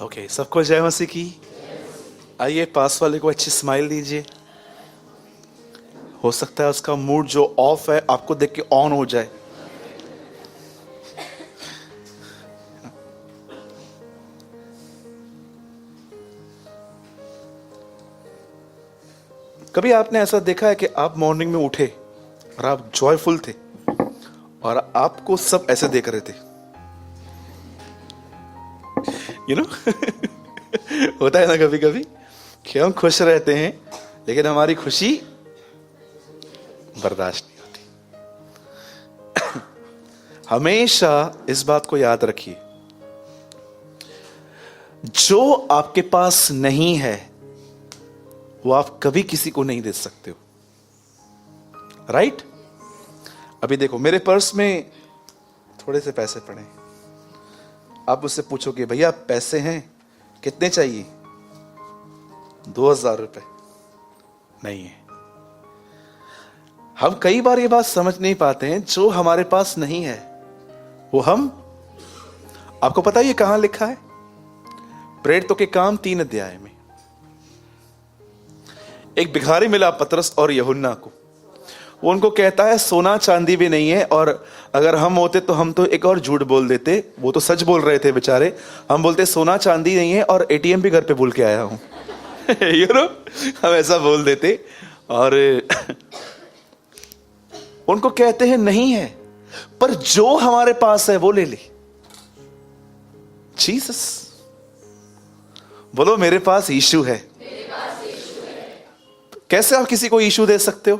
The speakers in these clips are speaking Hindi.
ओके, सबको जय मसीह की। आइए पास वाले को अच्छी स्माइल दीजिए। हो सकता है उसका मूड जो ऑफ है आपको देख के ऑन हो जाए। कभी आपने ऐसा देखा है कि आप मॉर्निंग में उठे और आप जॉयफुल थे और आपको सब ऐसे देख रहे थे, यू नो होता है ना कभी कभी कि हम खुश रहते हैं लेकिन हमारी खुशी बर्दाश्त नहीं होती। हमेशा इस बात को याद रखिए, जो आपके पास नहीं है वो आप कभी किसी को नहीं दे सकते हो, राइट? अभी देखो मेरे पर्स में थोड़े से पैसे पड़े, आप उससे पूछोगे भैया पैसे हैं कितने चाहिए? 2000 रुपए नहीं है। हम कई बार ये बात समझ नहीं पाते हैं, जो हमारे पास नहीं है वो हम, आपको पता है ये कहां लिखा है? प्रेरितों के काम 3 अध्याय में एक भिखारी मिला पतरस और यूहन्ना को। वो उनको कहता है सोना चांदी भी नहीं है, और अगर हम होते तो हम तो एक और झूठ बोल देते। वो तो सच बोल रहे थे बेचारे। हम बोलते सोना चांदी नहीं है और एटीएम भी घर पे भूल के आया हूं यू नो, हम ऐसा बोल देते। और उनको कहते हैं नहीं है, पर जो हमारे पास है वो ले ले। जीसस बोलो मेरे पास यीशु है। कैसे आप किसी को यीशु दे सकते हो?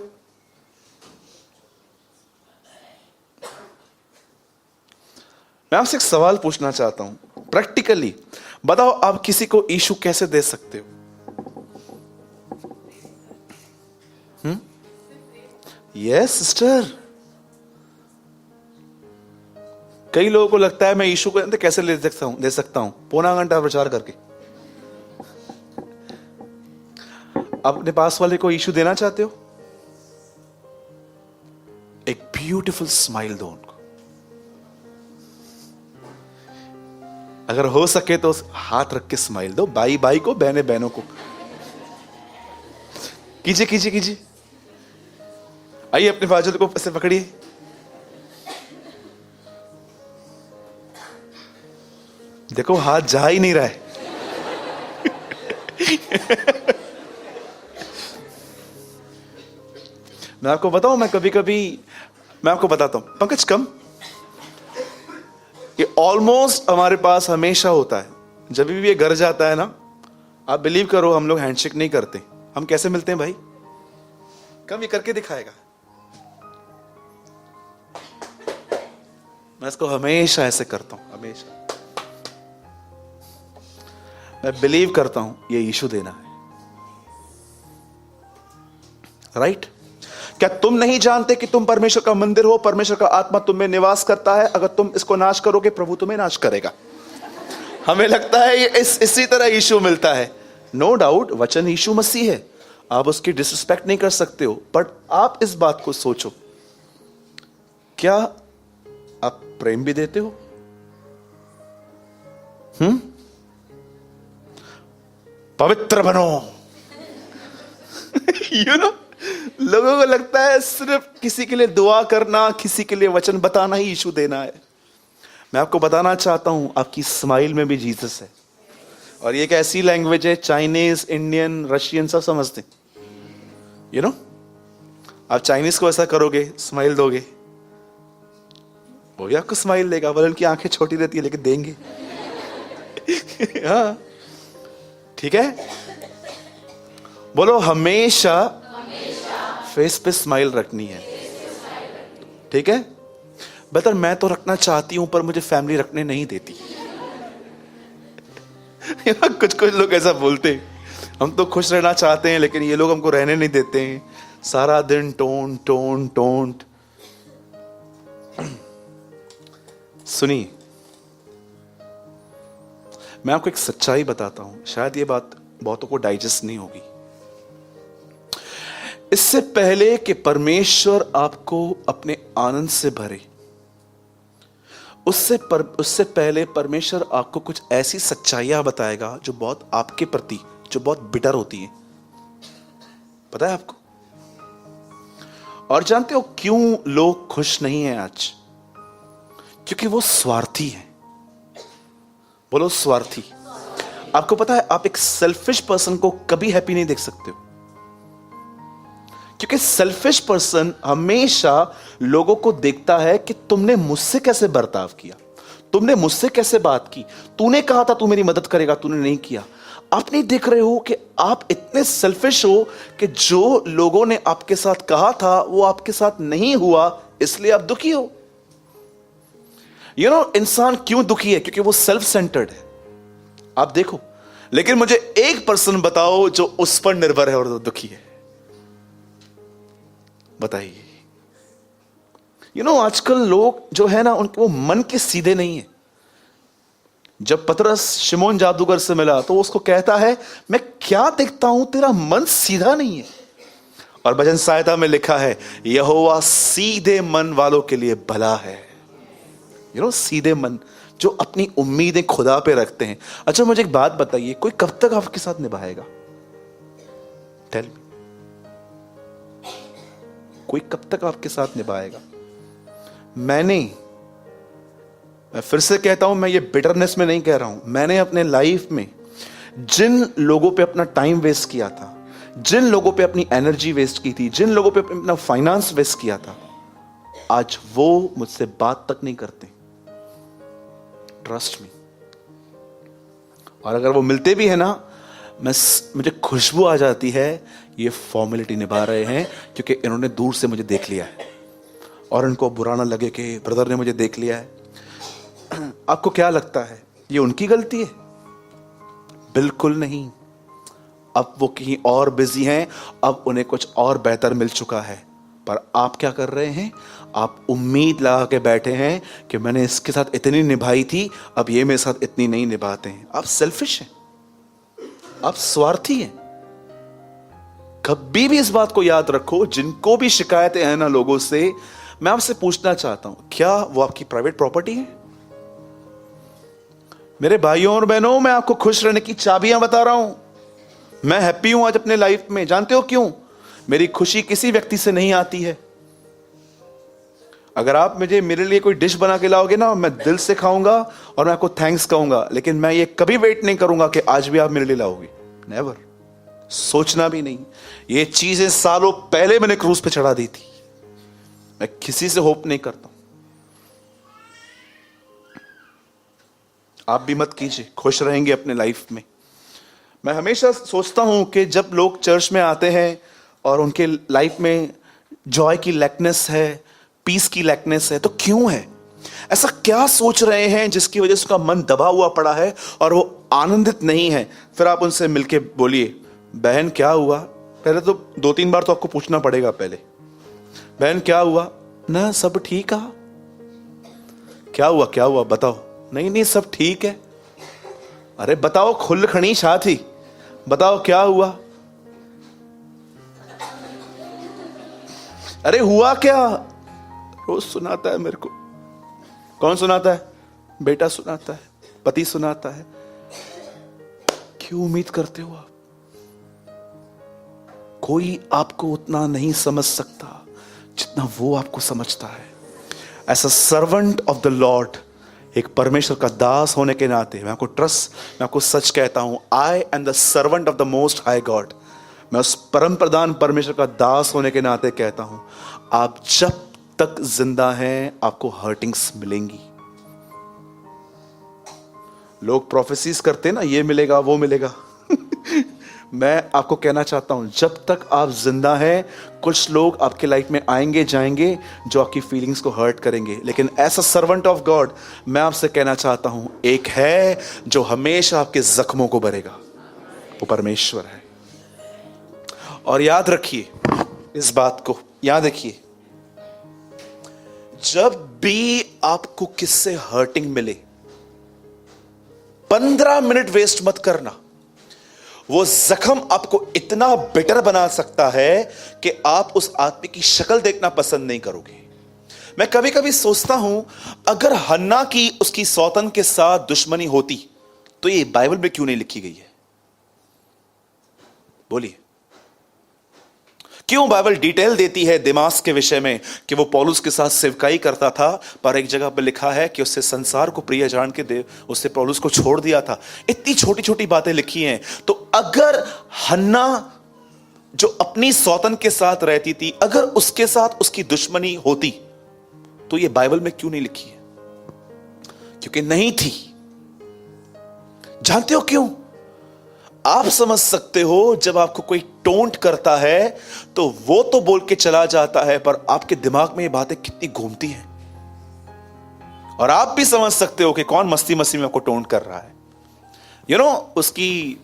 मैं आपसे एक सवाल पूछना चाहता हूं, प्रैक्टिकली बताओ आप किसी को यीशु कैसे दे सकते हो? यस सिस्टर, कई लोगों को लगता है मैं यीशु को कैसे दे सकता हूं पौना घंटा प्रचार करके। अपने पास वाले को यीशु देना चाहते हो? एक ब्यूटीफुल स्माइल दो उनको। अगर हो सके तो हाथ रख के स्माइल दो, भाई भाई को, बहने बहनों को। कीजिए कीजिए कीजिए। आइए अपने बाजू को ऐसे पकड़िए। देखो हाथ जा ही नहीं रहा है मैं आपको बताऊं, मैं कभी कभी मैं आपको बताता हूं, पंकज कम, ये ऑलमोस्ट हमारे पास हमेशा होता है। जब भी ये घर जाता है ना, आप बिलीव करो हम लोग हैंडशेक नहीं करते। हम कैसे मिलते हैं भाई? कम, ये करके दिखाएगा। मैं इसको हमेशा ऐसे करता हूं, हमेशा। मैं बिलीव करता हूं ये यीशु देना है, राइट? क्या तुम नहीं जानते कि तुम परमेश्वर का मंदिर हो, परमेश्वर का आत्मा तुम में निवास करता है? अगर तुम इसको नाश करोगे प्रभु तुम्हें नाश करेगा। हमें लगता है ये इसी तरह यीशु मिलता है। नो डाउट वचन यीशु मसीह है, आप उसकी डिसरिस्पेक्ट नहीं कर सकते हो, बट आप इस बात को सोचो, क्या आप प्रेम भी देते हो? पवित्र बनो यू नो, लोगों को लगता है सिर्फ किसी के लिए दुआ करना, किसी के लिए वचन बताना ही यीशु देना है। मैं आपको बताना चाहता हूं आपकी स्माइल में भी जीसस है। और ये एक ऐसी लैंग्वेज है, चाइनीज, इंडियन, रशियन सब समझते, यू नो। आप चाइनीज को ऐसा करोगे, स्माइल दोगे, वो भी आपको स्माइल देगा, बोले उनकी आंखें छोटी रहती है लेकिन देंगे हाँ ठीक है। बोलो हमेशा फेस पे स्माइल रखनी है, ठीक है? बेहतर मैं तो रखना चाहती हूं पर मुझे फैमिली रखने नहीं देती कुछ कुछ लोग ऐसा बोलते हैं, हम तो खुश रहना चाहते हैं लेकिन ये लोग हमको रहने नहीं देते हैं, सारा दिन टोन टोन टोन। सुनिए, मैं आपको एक सच्चाई बताता हूं, शायद ये बात बहुतों को डाइजेस्ट नहीं होगी। इससे पहले कि परमेश्वर आपको अपने आनंद से भरे, उससे पहले परमेश्वर आपको कुछ ऐसी सच्चाइयां बताएगा जो बहुत आपके प्रति, जो बहुत बिटर होती है। पता है आपको? और जानते हो क्यों लोग खुश नहीं हैं आज? क्योंकि वो स्वार्थी हैं। बोलो स्वार्थी। आपको पता है, आप एक सेल्फिश पर्सन को कभी हैप्पी नहीं देख सकते हो, क्योंकि सेल्फिश पर्सन हमेशा लोगों को देखता है कि तुमने मुझसे कैसे बर्ताव किया, तुमने मुझसे कैसे बात की, तूने कहा था तू मेरी मदद करेगा, तूने नहीं किया। आप नहीं देख रहे हो कि आप इतने सेल्फिश हो कि जो लोगों ने आपके साथ कहा था वो आपके साथ नहीं हुआ, इसलिए आप दुखी हो। इंसान क्यों दुखी है? क्योंकि वो सेल्फ सेंटर्ड है। आप देखो, लेकिन मुझे एक पर्सन बताओ जो उस पर निर्भर है और दुखी है। बताइए। आजकल लोग जो है ना, उनके वो मन के सीधे नहीं है। जब पतरस शिमोन जादूगर से मिला तो उसको कहता है, मैं क्या देखता हूं तेरा मन सीधा नहीं है। और भजन सहायता में लिखा है, यहोवा सीधे मन वालों के लिए भला है। सीधे मन, जो अपनी उम्मीदें खुदा पे रखते हैं। अच्छा मुझे एक बात बताइए, कोई कब तक आपके साथ निभाएगा? टेल मी, कोई कब तक आपके साथ निभाएगा? मैं फिर से कहता हूं, मैं ये बिटरनेस में नहीं कह रहा हूं, मैंने अपने लाइफ में जिन लोगों पे अपना टाइम वेस्ट किया था, जिन लोगों पे अपनी एनर्जी वेस्ट की थी, जिन लोगों पे अपना फाइनेंस वेस्ट किया था, आज वो मुझसे बात तक नहीं करते। Trust me. और अगर वो मिलते भी है ना, मुझे खुशबू आ जाती है, ये फॉर्मेलिटी निभा रहे हैं क्योंकि इन्होंने दूर से मुझे देख लिया है और इनको बुरा ना लगे कि ब्रदर ने मुझे देख लिया है। आपको क्या लगता है ये उनकी गलती है? बिल्कुल नहीं। अब वो कहीं और बिजी हैं, अब उन्हें कुछ और बेहतर मिल चुका है। पर आप क्या कर रहे हैं? आप उम्मीद लगा के बैठे हैं कि मैंने इसके साथ इतनी निभाई थी, अब ये मेरे साथ इतनी नहीं निभाते हैं। आप सेल्फिश हैं, आप स्वार्थी हैं। कभी भी इस बात को याद रखो। जिनको भी शिकायतें हैं ना लोगों से, मैं आपसे पूछना चाहता हूं, क्या वो आपकी प्राइवेट प्रॉपर्टी है? मेरे भाइयों और बहनों, मैं आपको खुश रहने की चाबियां बता रहा हूं। मैं हैप्पी हूं आज अपने लाइफ में। जानते हो क्यों? मेरी खुशी किसी व्यक्ति से नहीं आती है। अगर आप मेरे लिए कोई डिश बना के लाओगे ना, मैं दिल से खाऊंगा और मैं आपको थैंक्स कहूंगा, लेकिन मैं ये कभी वेट नहीं करूंगा कि आज भी आप मेरे लिए लाओगे। नेवर। सोचना भी नहीं। ये चीजें सालों पहले मैंने क्रूज पे चढ़ा दी थी। मैं किसी से होप नहीं करता। आप भी मत कीजिए, खुश रहेंगे अपने लाइफ में। मैं हमेशा सोचता हूं कि जब लोग चर्च में आते हैं और उनके लाइफ में जॉय की लैकनेस है, पीस की लैकनेस है, तो क्यों है? ऐसा क्या सोच रहे हैं जिसकी वजह से उसका मन दबा हुआ पड़ा है और वो आनंदित नहीं है? फिर आप उनसे मिलके बोलिए, बहन क्या हुआ? पहले तो 2-3 बार तो आपको पूछना पड़ेगा पहले, बहन क्या हुआ? ना सब ठीक है। क्या हुआ? क्या हुआ बताओ। नहीं नहीं सब ठीक है। अरे बताओ, खुल खड़ी छाती, बताओ क्या हुआ? अरे हुआ क्या? रोज सुनाता है मेरे को। कौन सुनाता है? बेटा सुनाता है, पति सुनाता है। क्यों उम्मीद करते हो आप? कोई आपको उतना नहीं समझ सकता जितना वो आपको समझता है। As a servant of the Lord, एक परमेश्वर का दास होने के नाते मैं आपको सच कहता हूं, I am the servant of the most high God. मैं उस परम प्रधान परमेश्वर का दास होने के नाते कहता हूं, आप जब तक जिंदा हैं आपको हर्टिंग्स मिलेंगी। लोग प्रोफेसीज करते हैं ना, ये मिलेगा वो मिलेगा। मैं आपको कहना चाहता हूं, जब तक आप जिंदा हैं कुछ लोग आपके लाइफ में आएंगे जाएंगे जो आपकी फीलिंग्स को हर्ट करेंगे, लेकिन as a servant of God मैं आपसे कहना चाहता हूं, एक है जो हमेशा आपके जख्मों को भरेगा, वो परमेश्वर है। और याद रखिए, इस बात को याद रखिए, जब भी आपको किससे हर्टिंग मिले 15 मिनट वेस्ट मत करना। वो जख्म आपको इतना बिटर बना सकता है कि आप उस आदमी की शक्ल देखना पसंद नहीं करोगे। मैं कभी कभी सोचता हूं, अगर हन्ना की उसकी सौतन के साथ दुश्मनी होती तो ये बाइबल में क्यों नहीं लिखी गई है? बोलिए, क्यों बाइबल डिटेल देती है दिमाग के विषय में कि वो पौलुस के साथ सेवकाई करता था, पर एक जगह पर लिखा है कि उससे संसार को प्रिय जान के दे उससे पौलुस को छोड़ दिया था। इतनी छोटी छोटी बातें लिखी हैं। तो अगर हन्ना जो अपनी सौतन के साथ रहती थी, अगर उसके साथ उसकी दुश्मनी होती तो ये बाइबल में क्यों नहीं लिखी है? क्योंकि नहीं थी। जानते हो क्यों? आप समझ सकते हो, जब आपको कोई टोंट करता है तो वो तो बोल के चला जाता है, पर आपके दिमाग में ये बातें कितनी घूमती हैं। और आप भी समझ सकते हो कि कौन मस्ती मस्ती में आपको टोंट कर रहा है। उसकी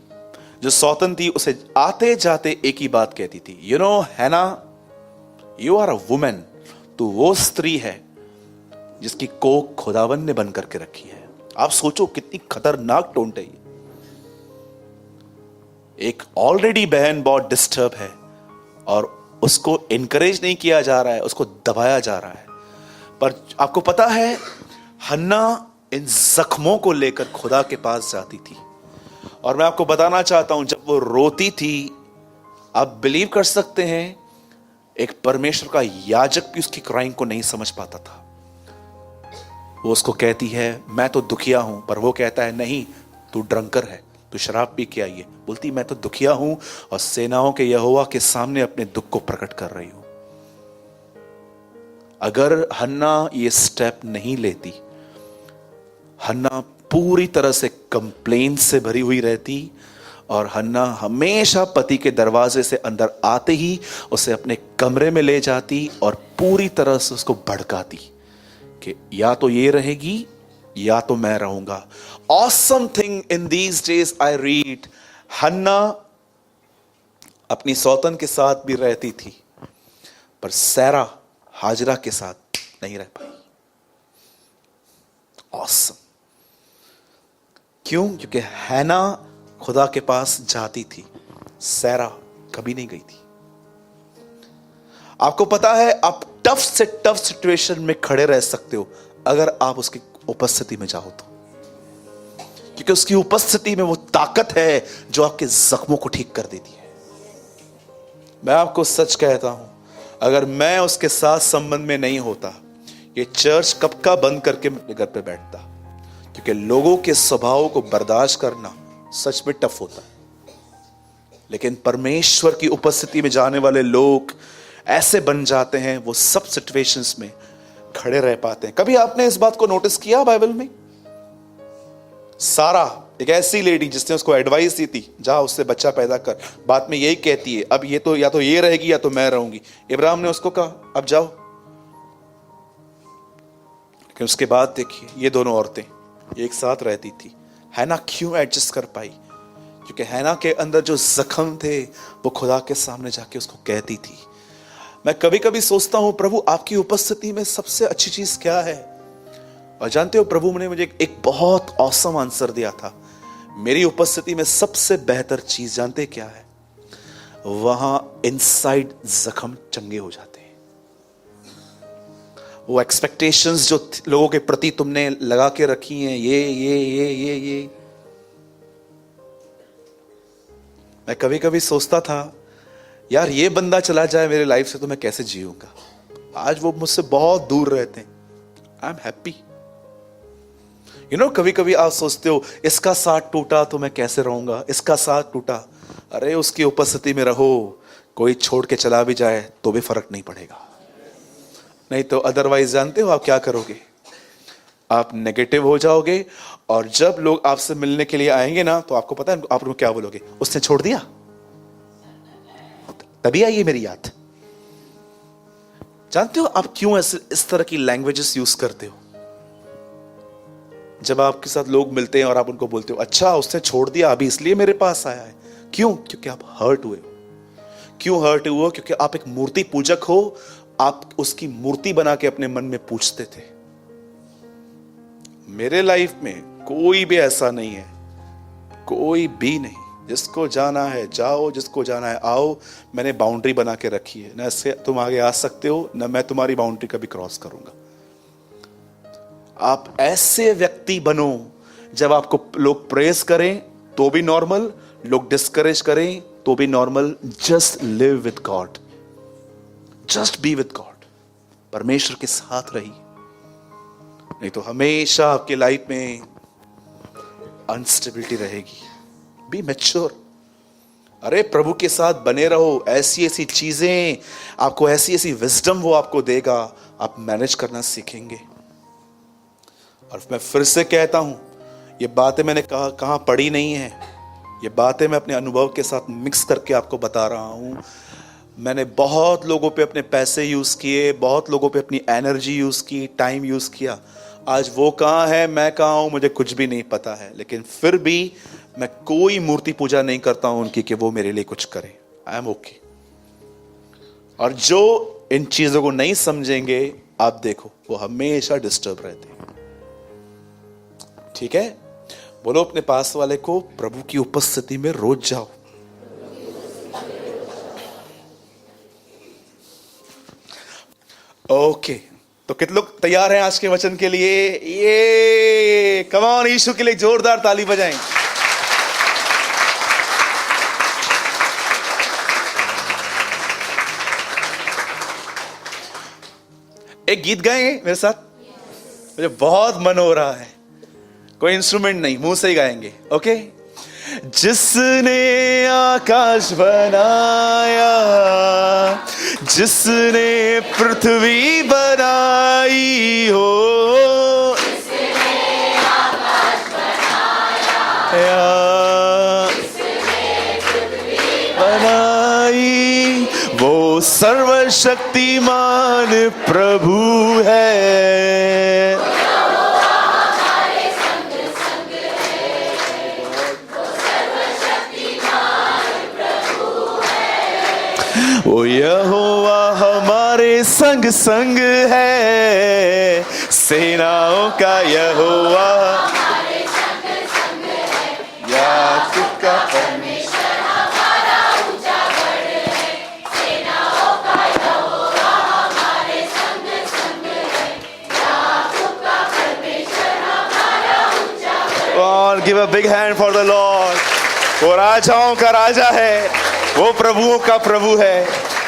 जो सौतन थी उसे आते जाते एक ही बात कहती थी, हैना, यू आर अ वुमेन। तो वो स्त्री है जिसकी कोख खुदावन ने बंद करके रखी है। आप सोचो कितनी खतरनाक टोंट है ये। एक ऑलरेडी बहन बहुत डिस्टर्ब है और उसको इनकरेज नहीं किया जा रहा है, उसको दबाया जा रहा है। पर आपको पता है, हन्ना इन जख्मों को लेकर खुदा के पास जाती थी। और मैं आपको बताना चाहता हूं, जब वो रोती थी, आप बिलीव कर सकते हैं, एक परमेश्वर का याजक भी उसकी क्राइम को नहीं समझ पाता था। वो उसको कहती है, मैं तो दुखिया हूं, पर वो कहता है, नहीं, तू ड्रंकर है, तू शराब पी के आई है। बोलती, मैं तो दुखिया हूं और सेनाओं के यहोवा के सामने अपने दुख को प्रकट कर रही हूं। अगर हन्ना ये स्टेप नहीं लेती, हन्ना पूरी तरह से कंप्लेन से भरी हुई रहती और हन्ना हमेशा पति के दरवाजे से अंदर आते ही उसे अपने कमरे में ले जाती और पूरी तरह से उसको भड़काती कि या तो ये रहेगी या तो मैं रहूंगा। Awesome thing in these days I read, हन्ना अपनी सौतन के साथ भी रहती थी, पर सैरा हाजरा के साथ नहीं रह पाई। Awesome। क्यों? क्योंकि हैना खुदा के पास जाती थी, सैरा कभी नहीं गई थी। आपको पता है, आप टफ से टफ सिचुएशन में खड़े रह सकते हो अगर आप उसकी उपस्थिति में जाओ तो, क्योंकि उसकी उपस्थिति में वो ताकत है जो आपके जख्मों को ठीक कर देती है। मैं आपको सच कहता हूं, अगर मैं उसके साथ संबंध में नहीं होता, ये चर्च कब का बंद करके मैं अपने घर पे बैठता। क्योंकि लोगों के स्वभाव को बर्दाश्त करना सच में टफ होता है, लेकिन परमेश्वर की उपस्थिति में जाने वाले लोग ऐसे बन जाते हैं, वो सब सिचुएशंस में खड़े रह पाते हैं। कभी आपने इस बात को नोटिस किया बाइबल में? सारा एक ऐसी लेडी जिसने उसको एडवाइस दी थी, जा उससे बच्चा पैदा कर, बाद में यही कहती है, अब ये तो या तो ये रहेगी या तो मैं रहूंगी। इब्राहिम ने उसको कहा, अब जाओ। लेकिन उसके बाद देखिए, ये दोनों औरतें एक साथ रहती थी। हैना क्यों एडजस्ट कर पाई? क्योंकि हैना के अंदर जो जख्म थे वो खुदा के सामने जाके उसको कहती थी। मैं कभी कभी सोचता हूं, प्रभु आपकी उपस्थिति में सबसे अच्छी चीज क्या है? और जानते हो, प्रभु ने मुझे एक बहुत ऑसम आंसर दिया था। मेरी उपस्थिति में सबसे बेहतर चीज जानते क्या है? वहां इनसाइड जख्म चंगे हो जाते हैं। वो एक्सपेक्टेशंस जो लोगों के प्रति तुमने लगा के रखी हैं, ये मैं कभी कभी सोचता था, यार ये बंदा चला जाए मेरे लाइफ से तो मैं कैसे जीऊंगा। आज वो मुझसे बहुत दूर रहते हैं, आई एम हैप्पी। कभी कभी आप सोचते हो, इसका साथ टूटा तो मैं कैसे रहूंगा, इसका साथ टूटा। अरे उसकी उपस्थिति में रहो, कोई छोड़ के चला भी जाए तो भी फर्क नहीं पड़ेगा। नहीं तो अदरवाइज जानते हो आप क्या करोगे? आप नेगेटिव हो जाओगे, और जब लोग आपसे मिलने के लिए आएंगे ना, तो आपको पता है आप लोग क्या बोलोगे? उसने छोड़ दिया, तभी आई मेरी याद। जानते हो आप क्यों ऐसे इस तरह की लैंग्वेजेस यूज करते हो? जब आपके साथ लोग मिलते हैं और आप उनको बोलते हो, अच्छा उसने छोड़ दिया, अभी इसलिए मेरे पास आया है। क्यों? क्योंकि आप हर्ट हुए हो। क्यों हर्ट हुए हो? क्योंकि आप एक मूर्ति पूजक हो। आप उसकी मूर्ति बना के अपने मन में पूछते थे। मेरे लाइफ में कोई भी ऐसा नहीं है, कोई भी नहीं। जिसको जाना है जाओ, जिसको जाना है आओ। मैंने बाउंड्री बना के रखी है, ना इससे तुम आगे आ सकते हो, ना मैं तुम्हारी बाउंड्री कभी क्रॉस करूंगा। आप ऐसे व्यक्ति बनो, जब आपको लोग प्रेज करें तो भी नॉर्मल, लोग डिस्करेज करें तो भी normal. Just live with God, just be with God. परमेश्वर के साथ रहिए, नहीं तो हमेशा आपकी लाइफ में अनस्टेबिलिटी रहेगी। Be mature. अरे प्रभु के साथ बने रहो, ऐसी ऐसी चीजें आपको, ऐसी ऐसी विजडम वो आपको देगा, आप मैनेज करना सीखेंगे। और मैं फिर से कहता हूं, ये बातें मैंने कहां पढ़ी नहीं है, ये बातें मैं अपने अनुभव के साथ मिक्स करके आपको बता रहा हूं। मैंने बहुत लोगों पे अपने पैसे यूज किए, बहुत लोगों पे अपनी एनर्जी यूज की, टाइम यूज किया। आज वो कहां है, मैं कहां हूं, मुझे कुछ भी नहीं पता है। लेकिन फिर भी मैं कोई मूर्ति पूजा नहीं करता हूं उनकी कि वो मेरे लिए कुछ करें। I am okay. और जो इन चीजों को नहीं समझेंगे, आप देखो वो हमेशा डिस्टर्ब रहते हैं। ठीक है, बोलो अपने पास वाले को, प्रभु की उपस्थिति में रोज जाओ। ओके, तो कितने लोग तैयार हैं आज के वचन के लिए? ये कम ऑन, यीशु के लिए जोरदार ताली बजाएं। एक गीत गाएंगे मेरे साथ? मुझे बहुत मन हो रहा है। कोई इंस्ट्रूमेंट नहीं, मुंह से ही गाएंगे। ओके। जिसने आकाश बनाया, जिसने पृथ्वी बनाई हो, जिसने आकाश बनाया, जिसने पृथ्वी बनाई, वो सर्वशक्तिमान प्रभु है। वो यहोवा हमारे संग संग है, सेनाओं का यहोवा हमारे संग संग है। याकूब का परमेश्वर हमारा ऊंचा गढ़ है, सेनाओं का यहोवा हमारे संग संग है। याकूब का परमेश्वर हमारा ऊंचा गढ़। और give a big hand for the Lord. वो राजाओं का राजा है, वो प्रभुओं का प्रभु है,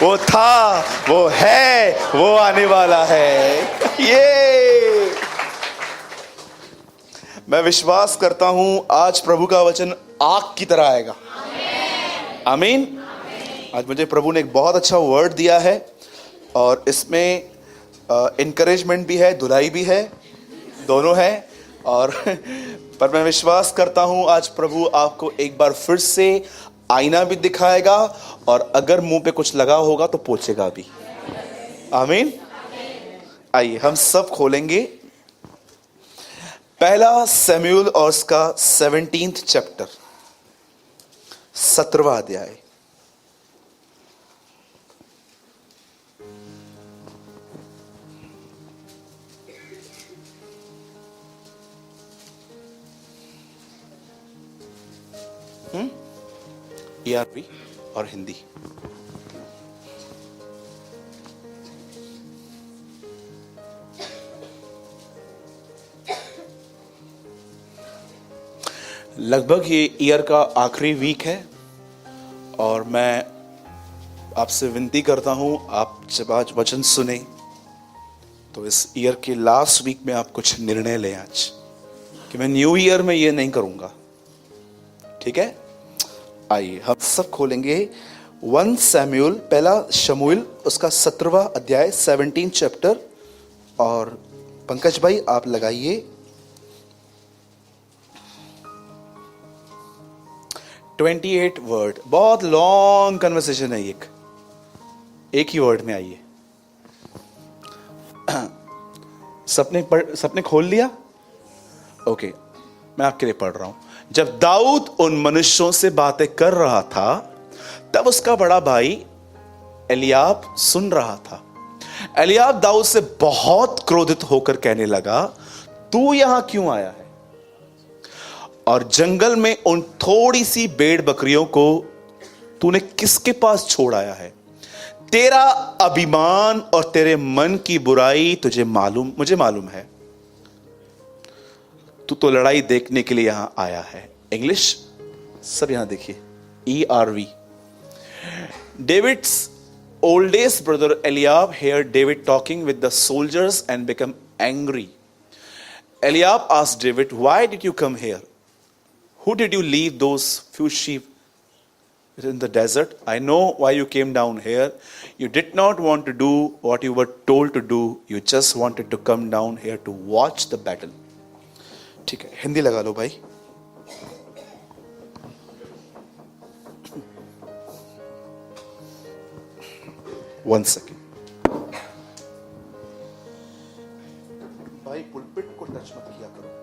वो था, वो है, वो आने वाला है। ये मैं विश्वास करता हूं आज प्रभु का वचन आग की तरह आएगा। आमीन। आज मुझे प्रभु ने एक बहुत अच्छा वर्ड दिया है, और इसमें इनकरेजमेंट भी है, धुलाई भी है, दोनों है। और पर मैं विश्वास करता हूं आज प्रभु आपको एक बार फिर से आईना भी दिखाएगा, और अगर मुंह पे कुछ लगा होगा तो पोछेगा भी। आमीन। आइए हम सब खोलेंगे पहला शमूएल और उसका 17th चैप्टर, 17वां अध्याय। ERV और हिंदी। लगभग ये ईयर का आखिरी वीक है, और मैं आपसे विनती करता हूं, आप जब आज वचन सुने तो इस ईयर के लास्ट वीक में आप कुछ निर्णय लें आज, कि मैं न्यू ईयर में ये नहीं करूंगा। ठीक है, आइए हम सब खोलेंगे 1 शमूएल, पहला शमूएल उसका 17वां अध्याय, 17 चैप्टर। और पंकज भाई आप लगाइए 28 वर्ड। बहुत लॉन्ग कन्वर्सेशन है, एक ही वर्ड में। आइए, सबने खोल लिया? ओके, मैं आपके लिए पढ़ रहा हूं। जब दाऊद उन मनुष्यों से बातें कर रहा था, तब उसका बड़ा भाई एलियाब सुन रहा था। एलियाब दाऊद से बहुत क्रोधित होकर कहने लगा, तू यहां क्यों आया है? और जंगल में उन थोड़ी सी भेड़ बकरियों को तूने किसके पास छोड़ आया है? तेरा अभिमान और तेरे मन की बुराई मुझे मालूम है। तू तो लड़ाई देखने के लिए यहां आया है। इंग्लिश सब यहां देखिए, ERV। David's oldest brother Eliab heard David talking with the soldiers and became angry. Eliab asked David, "Why did you come here? Who did you leave those few sheep in the desert? I know why you came down here. You did not want to do what you were told to do. You just wanted to come down here to watch the battle." ठीक है, हिंदी लगा लो भाई। One second। भाई पुलपिट को टच मत किया करो।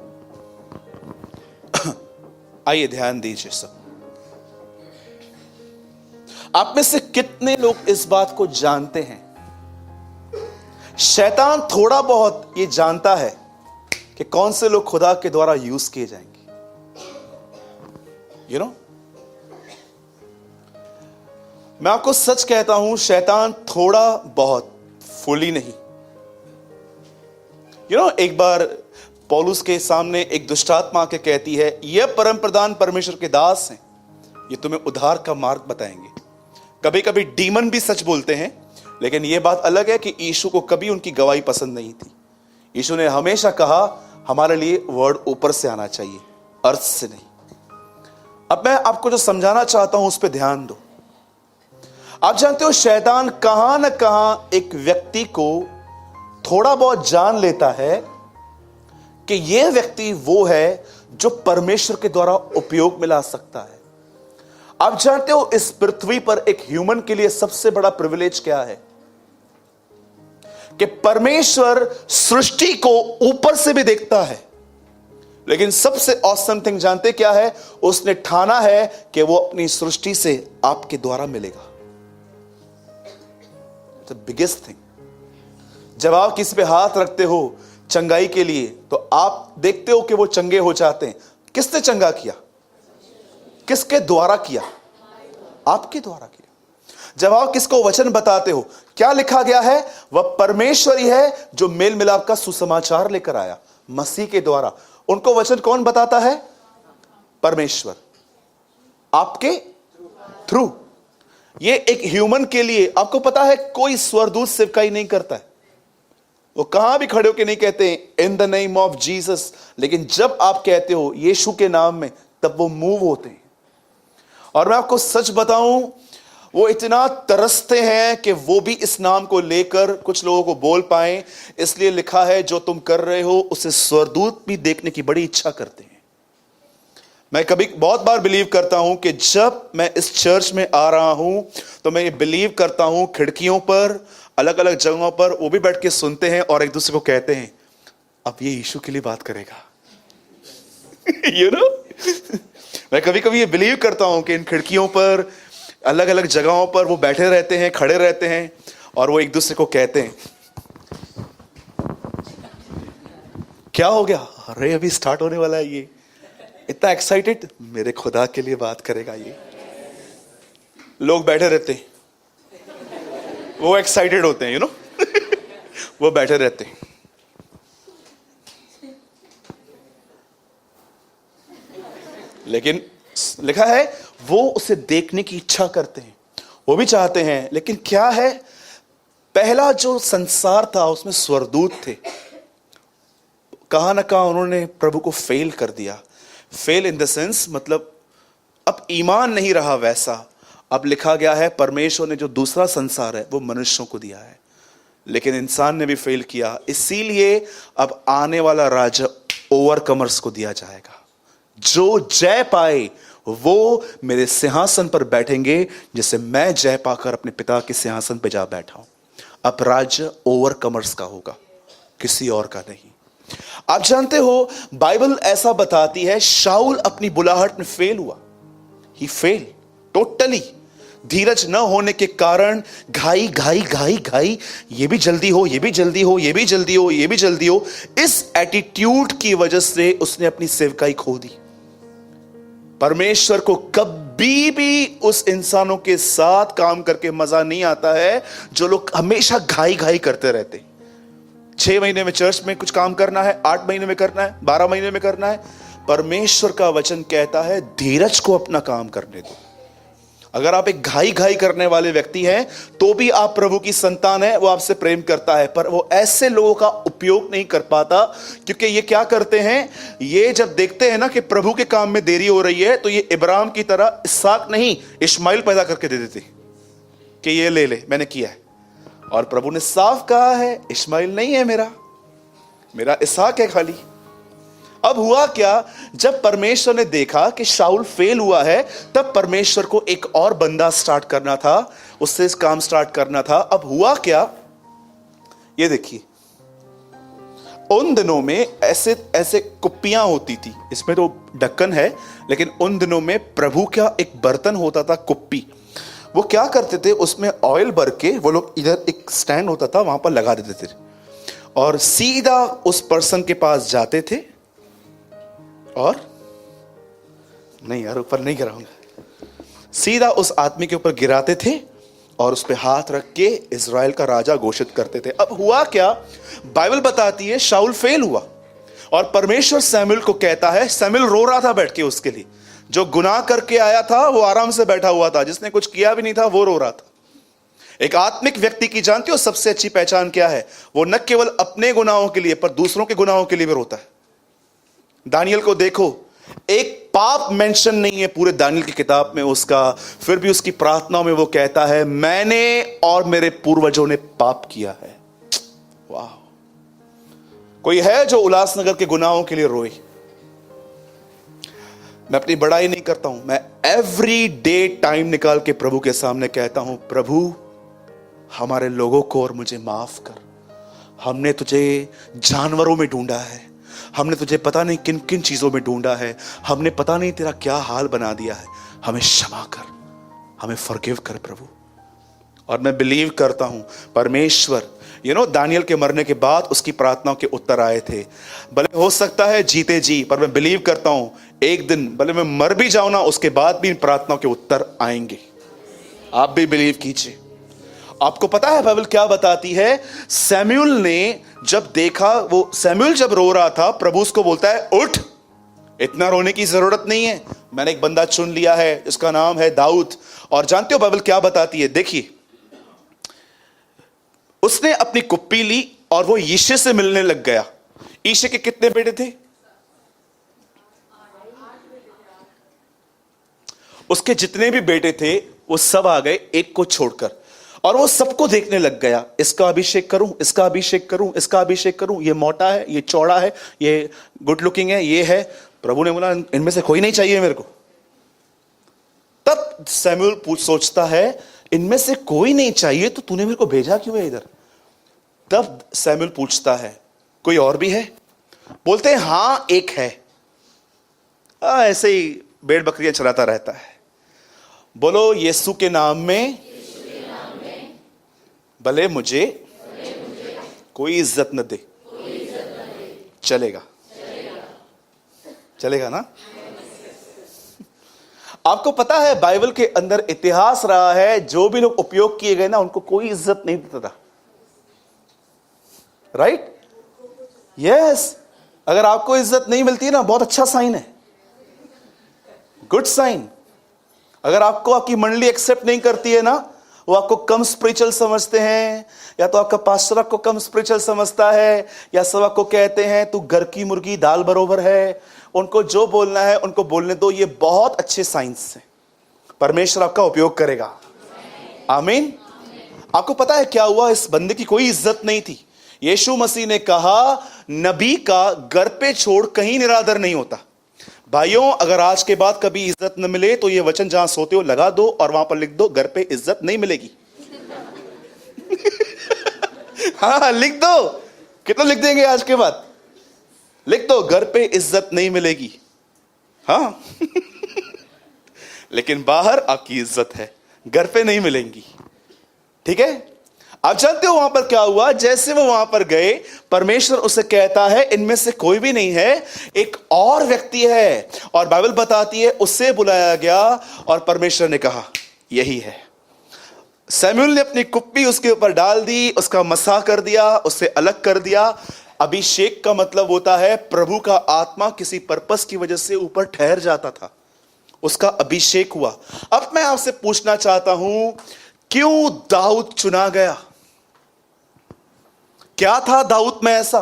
आइए ध्यान दीजिए सब। आप में से कितने लोग इस बात को जानते हैं? शैतान थोड़ा बहुत ये जानता है कि कौन से लोग खुदा के द्वारा यूज किए जाएंगे। यू नो, मैं आपको सच कहता हूं, शैतान थोड़ा बहुत, फुली नहीं। यू नो, एक बार पौलुस के सामने एक दुष्टात्मा आके कहती है, यह परम प्रधान परमेश्वर के दास हैं, ये तुम्हें उद्धार का मार्ग बताएंगे। कभी कभी डीमन भी सच बोलते हैं, लेकिन यह बात अलग है कि यीशु को कभी उनकी गवाही पसंद नहीं थी। यीशु ने हमेशा कहा हमारे लिए वर्ड ऊपर से आना चाहिए, अर्थ से नहीं। अब मैं आपको जो समझाना चाहता हूं उस पर ध्यान दो। आप जानते हो शैतान कहां न कहां एक व्यक्ति को थोड़ा बहुत जान लेता है कि यह व्यक्ति वो है जो परमेश्वर के द्वारा उपयोग में ला सकता है। आप जानते हो इस पृथ्वी पर एक ह्यूमन के लिए सबसे बड़ा प्रिविलेज क्या है? कि परमेश्वर सृष्टि को ऊपर से भी देखता है, लेकिन सबसे ऑसम थिंग जानते क्या है? उसने ठाना है कि वो अपनी सृष्टि से आपके द्वारा मिलेगा। The biggest thing. जब आप किसी पे हाथ रखते हो चंगाई के लिए, तो आप देखते हो कि वो चंगे हो जाते हैं। किसने चंगा किया? किसके द्वारा किया? आपके द्वारा किया। जब आप किसको वचन बताते हो, क्या लिखा गया है? वह परमेश्वर ही है जो मेल मिलाप का सुसमाचार लेकर आया मसीह के द्वारा। उनको वचन कौन बताता है? परमेश्वर, आपके थ्रू। ये एक ह्यूमन के लिए, आपको पता है कोई स्वर्गदूत सेवकाई नहीं करता है। वो कहां भी खड़े होकर नहीं कहते इन द नेम ऑफ जीसस, लेकिन जब आप कहते हो यीशु के नाम में, तब वो मूव होते हैं। और मैं आपको सच बताऊं, वो इतना तरसते हैं कि वो भी इस नाम को लेकर कुछ लोगों को बोल पाए। इसलिए लिखा है जो तुम कर रहे हो उसे स्वर्गदूत भी देखने की बड़ी इच्छा करते हैं। मैं बहुत बार बिलीव करता हूं कि जब मैं इस चर्च में आ रहा हूं तो मैं ये बिलीव करता हूं खिड़कियों पर, अलग अलग जगहों पर वो भी बैठ के सुनते हैं और एक दूसरे को कहते हैं अब ये यीशु के लिए बात करेगा। यू नो, मैं कभी कभी ये बिलीव करता हूं कि इन खिड़कियों पर, अलग अलग जगहों पर वो बैठे रहते हैं, खड़े रहते हैं और वो एक दूसरे को कहते हैं क्या हो गया? अरे अभी स्टार्ट होने वाला है, ये इतना एक्साइटेड, मेरे खुदा के लिए बात करेगा। ये लोग बैठे रहते हैं, वो एक्साइटेड होते हैं, यू नो। वो बैठे रहते हैं। लेकिन लिखा है वो उसे देखने की इच्छा करते हैं, वो भी चाहते हैं। लेकिन क्या है, पहला जो संसार था उसमें स्वर्गदूत थे, कहां ना कहां उन्होंने प्रभु को फेल कर दिया। फेल इन द सेंस, मतलब अब ईमान नहीं रहा वैसा। अब लिखा गया है परमेश्वर ने जो दूसरा संसार है वो मनुष्यों को दिया है, लेकिन इंसान ने भी फेल किया। इसीलिए अब आने वाला राज्य ओवरकमर्स को दिया जाएगा। जो जय पाए वो मेरे सिंहासन पर बैठेंगे, जिसे मैं जय पाकर अपने पिता के सिंहासन पर जा बैठा हूं। अब राज्य ओवरकमर्स का होगा, किसी और का नहीं। आप जानते हो बाइबल ऐसा बताती है, शाऊल अपनी बुलाहट में फेल हुआ। ही फेल टोटली। धीरज न होने के कारण घाई घाई घाई घाई, ये भी जल्दी हो, ये भी जल्दी हो, ये भी जल्दी हो, ये भी जल्दी हो। इस एटीट्यूड की वजह से उसने अपनी सेवकाई खो दी। परमेश्वर को कभी भी उस इंसानों के साथ काम करके मजा नहीं आता है जो लोग हमेशा घाई घाई करते रहते। 6 महीने में चर्च में कुछ काम करना है, 8 महीने में करना है, 12 महीने में करना है। परमेश्वर का वचन कहता है धीरज को अपना काम करने दो। अगर आप एक घाई घाई करने वाले व्यक्ति हैं तो भी आप प्रभु की संतान है, वो आपसे प्रेम करता है, पर वो ऐसे लोगों का उपयोग नहीं कर पाता क्योंकि ये क्या करते हैं, ये जब देखते हैं ना कि प्रभु के काम में देरी हो रही है तो ये इब्राहिम की तरह इसहाक नहीं इश्माइल पैदा करके दे देते कि ये ले ले, मैंने किया है। और प्रभु ने साफ कहा है इश्माइल नहीं है मेरा इसहाक है खाली। अब हुआ क्या, जब परमेश्वर ने देखा कि शाऊल फेल हुआ है तब परमेश्वर को एक और बंदा स्टार्ट करना था, उससे इस काम स्टार्ट करना था। अब हुआ क्या, ये देखिए, उन दिनों में ऐसे ऐसे कुप्पियां होती थी, इसमें तो ढक्कन है, लेकिन उन दिनों में प्रभु का एक बर्तन होता था कुप्पी। वो क्या करते थे, उसमें ऑयल भर के वो लोग इधर एक स्टैंड होता था वहां पर लगा देते थे और सीधा उस पर्सन के पास जाते थे और नहीं यार ऊपर नहीं गिराऊंगा, सीधा उस आदमी के ऊपर गिराते थे और उस पे हाथ रख के इजराइल का राजा घोषित करते थे। अब हुआ क्या, बाइबल बताती है शाऊल फेल हुआ और परमेश्वर सैमुएल को कहता है, सैमुएल रो रहा था बैठ के उसके लिए, जो गुनाह करके आया था वो आराम से बैठा हुआ था, जिसने कुछ किया भी नहीं था वो रो रहा था। एक आत्मिक व्यक्ति की जानते हो सबसे अच्छी पहचान क्या है, वो न केवल अपने गुनाहों के लिए पर दूसरों के गुनाहों के लिए भी रोता है। दानियल को देखो, एक पाप मेंशन नहीं है पूरे दानियल की किताब में उसका, फिर भी उसकी प्रार्थनाओं में वो कहता है मैंने और मेरे पूर्वजों ने पाप किया है। वाह, कोई है जो उल्लासनगर के गुनाहों के लिए रोए? मैं अपनी बड़ाई नहीं करता हूं, मैं एवरी डे टाइम निकाल के प्रभु के सामने कहता हूं, प्रभु हमारे लोगों को और मुझे माफ कर। हमने तुझे जानवरों में ढूंढा है, हमने तुझे पता नहीं किन किन चीजों में ढूंढा है, हमने पता नहीं तेरा क्या हाल बना दिया है, हमें क्षमा कर, हमें फॉरगिव कर प्रभु। और मैं बिलीव करता हूं परमेश्वर, दानियल के मरने के बाद उसकी प्रार्थनाओं के उत्तर आए थे। भले हो सकता है जीते जी, पर मैं बिलीव करता हूं एक दिन भले मैं मर भी जाऊं ना, उसके बाद भी इन प्रार्थनाओं के उत्तर आएंगे। आप भी बिलीव कीजिए। आपको पता है बाइबल क्या बताती है, सैमुएल ने जब देखा, वो सैमुएल जब रो रहा था, प्रभु उसको बोलता है उठ, इतना रोने की जरूरत नहीं है, मैंने एक बंदा चुन लिया है, इसका नाम है दाऊद। और जानते हो बाइबल क्या बताती है, देखिए, उसने अपनी कुप्पी ली और वो यीशे से मिलने लग गया। यीशे के कितने बेटे थे? उसके जितने भी बेटे थे वो सब आ गए एक को छोड़कर, और वो सबको देखने लग गया, इसका अभिषेक करूं, इसका अभिषेक करूं, इसका अभिषेक करूं, ये मोटा है, ये चौड़ा है, ये गुड लुकिंग है, ये है। प्रभु ने बोला इनमें से कोई नहीं चाहिए मेरे को। तब सैमुएल सोचता है इनमें से कोई नहीं चाहिए तो तूने मेरे को भेजा क्यों है इधर? तब सैमुएल पूछता है कोई और भी है? बोलते हैं हां एक है, ऐसे ही भेड़ बकरियां चलाता रहता है। बोलो यीशु के नाम में भले मुझे कोई इज्जत न दे, चलेगा ना? आपको पता है बाइबल के अंदर इतिहास रहा है, जो भी लोग उपयोग किए गए ना उनको कोई इज्जत नहीं देता था, राइट? यस, अगर आपको इज्जत नहीं मिलती है ना, बहुत अच्छा साइन है, गुड साइन। अगर आपको आपकी मंडली एक्सेप्ट नहीं करती है ना, वो आपको कम स्पिरिचुअल समझते हैं, या तो आपका पास्टर आपको कम स्पिरिचुअल समझता है, या सब आपको कहते हैं तू घर की मुर्गी दाल बरोबर है। उनको जो बोलना है उनको बोलने दो, ये बहुत अच्छे साइंस हैं, परमेश्वर आपका उपयोग करेगा। आमीन। आपको पता है क्या हुआ, इस बंदे की कोई इज्जत नहीं थी। यीशु मसीह ने कहा नबी का घर पे छोड़ कहीं निरादर नहीं होता। भाइयों, अगर आज के बाद कभी इज्जत न मिले तो ये वचन जहां सोते हो लगा दो और वहां पर लिख दो घर पे इज्जत नहीं मिलेगी। हाँ लिख दो, कितना लिख देंगे आज के बाद? लिख दो घर पे इज्जत नहीं मिलेगी। हाँ लेकिन बाहर आपकी इज्जत है, घर पे नहीं मिलेंगी। ठीक है? आप जानते हो वहां पर क्या हुआ? जैसे वो वहां पर गए, परमेश्वर उसे कहता है इनमें से कोई भी नहीं है, एक और व्यक्ति है। और बाइबल बताती है उसे बुलाया गया और परमेश्वर ने कहा यही है। सैमुएल ने अपनी कुप्पी उसके ऊपर डाल दी, उसका मसा कर दिया, उसे अलग कर दिया। अभिषेक का मतलब होता है प्रभु का आत्मा किसी पर्पस की वजह से ऊपर ठहर जाता था, उसका अभिषेक हुआ। अब मैं आपसे पूछना चाहता हूं, क्यों दाऊद चुना गया? क्या था दाऊद में ऐसा?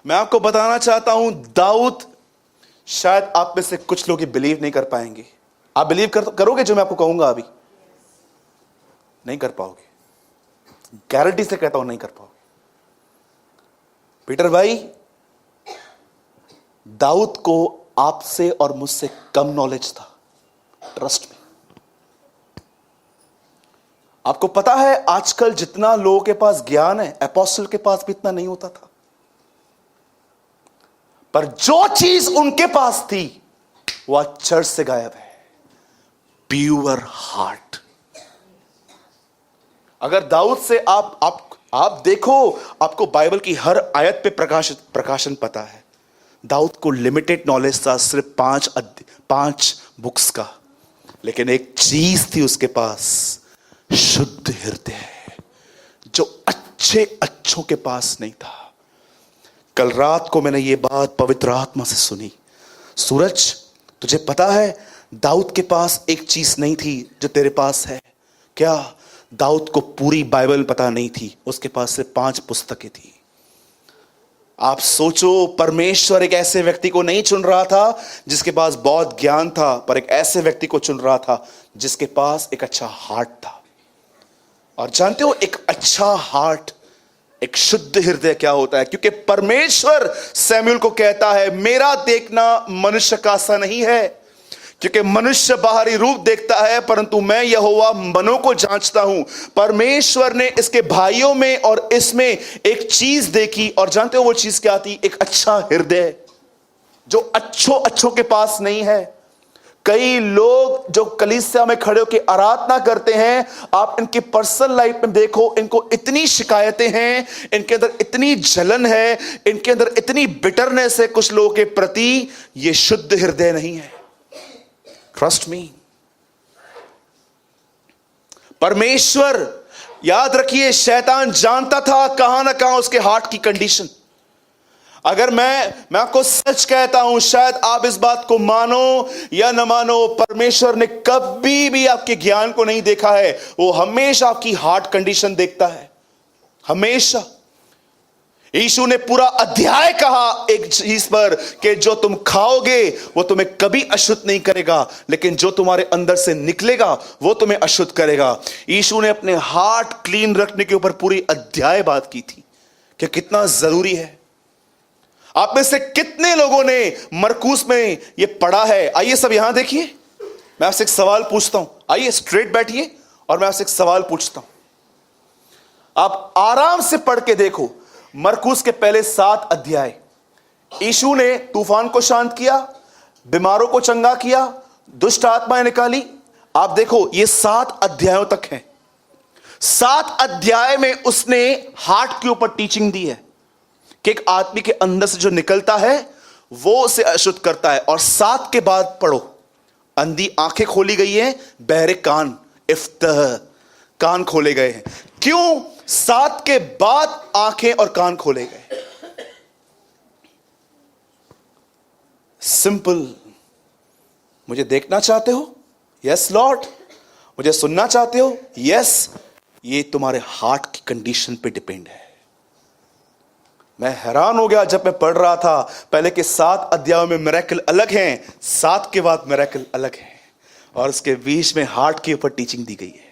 मैं आपको बताना चाहता हूं, दाऊद, शायद आप में से कुछ लोग बिलीव नहीं कर पाएंगे। आप बिलीव करोगे जो मैं आपको कहूंगा? अभी नहीं कर पाओगे, गारंटी से कहता हूं नहीं कर पाओगे। पीटर भाई, दाऊद को आपसे और मुझसे कम नॉलेज था, ट्रस्ट में। आपको पता है आजकल जितना लोगों के पास ज्ञान है, अपोस्टल के पास भी इतना नहीं होता था। पर जो चीज उनके पास थी वह चर्च से गायब है, प्योर हार्ट। अगर दाऊद से आप देखो, आपको बाइबल की हर आयत पे प्रकाशन पता है। दाऊद को लिमिटेड नॉलेज था, सिर्फ 5 बुक्स का, लेकिन एक चीज थी उसके पास, शुद्ध हृदय, जो अच्छों के पास नहीं था। कल रात को मैंने ये बात पवित्र आत्मा से सुनी। सूरज, तुझे पता है दाऊद के पास एक चीज नहीं थी जो तेरे पास है। क्या? दाऊद को पूरी बाइबल पता नहीं थी, उसके पास सिर्फ 5 पुस्तकें थी। आप सोचो, परमेश्वर एक ऐसे व्यक्ति को नहीं चुन रहा था जिसके पास बहुत ज्ञान था, पर एक ऐसे व्यक्ति को चुन रहा था जिसके पास एक अच्छा हार्ट था। और जानते हो एक अच्छा हार्ट, एक शुद्ध हृदय क्या होता है? क्योंकि परमेश्वर सैमुएल को कहता है मेरा देखना मनुष्य का सा नहीं है, क्योंकि मनुष्य बाहरी रूप देखता है परंतु मैं यहोवा मनों को जांचता हूं। परमेश्वर ने इसके भाइयों में और इसमें एक चीज देखी, और जानते हो वो चीज क्या थी? एक अच्छा हृदय, जो अच्छों के पास नहीं है। कई लोग जो कलीसिया में खड़े होकर आराधना करते हैं, आप इनकी पर्सनल लाइफ में देखो, इनको इतनी शिकायतें हैं, इनके अंदर इतनी जलन है, इनके अंदर इतनी बिटरनेस है कुछ लोगों के प्रति। यह शुद्ध हृदय नहीं है, ट्रस्ट मी। परमेश्वर, याद रखिए, शैतान जानता था कहां ना कहां उसके हार्ट की कंडीशन। अगर मैं आपको सच कहता हूं, शायद आप इस बात को मानो या न मानो, परमेश्वर ने कभी भी आपके ज्ञान को नहीं देखा है, वो हमेशा आपकी हार्ट कंडीशन देखता है, हमेशा। यीशु ने पूरा अध्याय कहा एक चीज पर कि जो तुम खाओगे वो तुम्हें कभी अशुद्ध नहीं करेगा, लेकिन जो तुम्हारे अंदर से निकलेगा वो तुम्हें अशुद्ध करेगा। यीशु ने अपने हार्ट क्लीन रखने के ऊपर पूरी अध्याय बात की थी कि कितना जरूरी है। आप में से कितने लोगों ने मरकूस में ये पढ़ा है? आइए सब यहां देखिए, मैं आपसे एक सवाल पूछता हूं। आइए स्ट्रेट बैठिए और मैं आपसे एक सवाल पूछता हूं। आप आराम से पढ़ के देखो मरकूस के पहले 7 अध्याय। यीशु ने तूफान को शांत किया, बीमारों को चंगा किया, दुष्ट आत्माएं निकाली। आप देखो ये 7 अध्यायों तक है। 7 अध्याय में उसने हार्ट के ऊपर टीचिंग दी है कि एक आदमी के अंदर से जो निकलता है वो उसे अशुद्ध करता है। और 7 के बाद पढ़ो, अंधी आंखें खोली गई हैं, बहरे कान, इफ्तह, कान खोले गए हैं। क्यों 7 के बाद आंखें और कान खोले गए? सिंपल। मुझे देखना चाहते हो? Yes Lord. मुझे सुनना चाहते हो? यस। ये तुम्हारे हार्ट की कंडीशन पे डिपेंड है। मैं हैरान हो गया जब मैं पढ़ रहा था, पहले के 7 अध्यायों में मिरेकल अलग हैं, 7 के बाद मिरेकल अलग है, और उसके बीच में हार्ट के ऊपर टीचिंग दी गई है।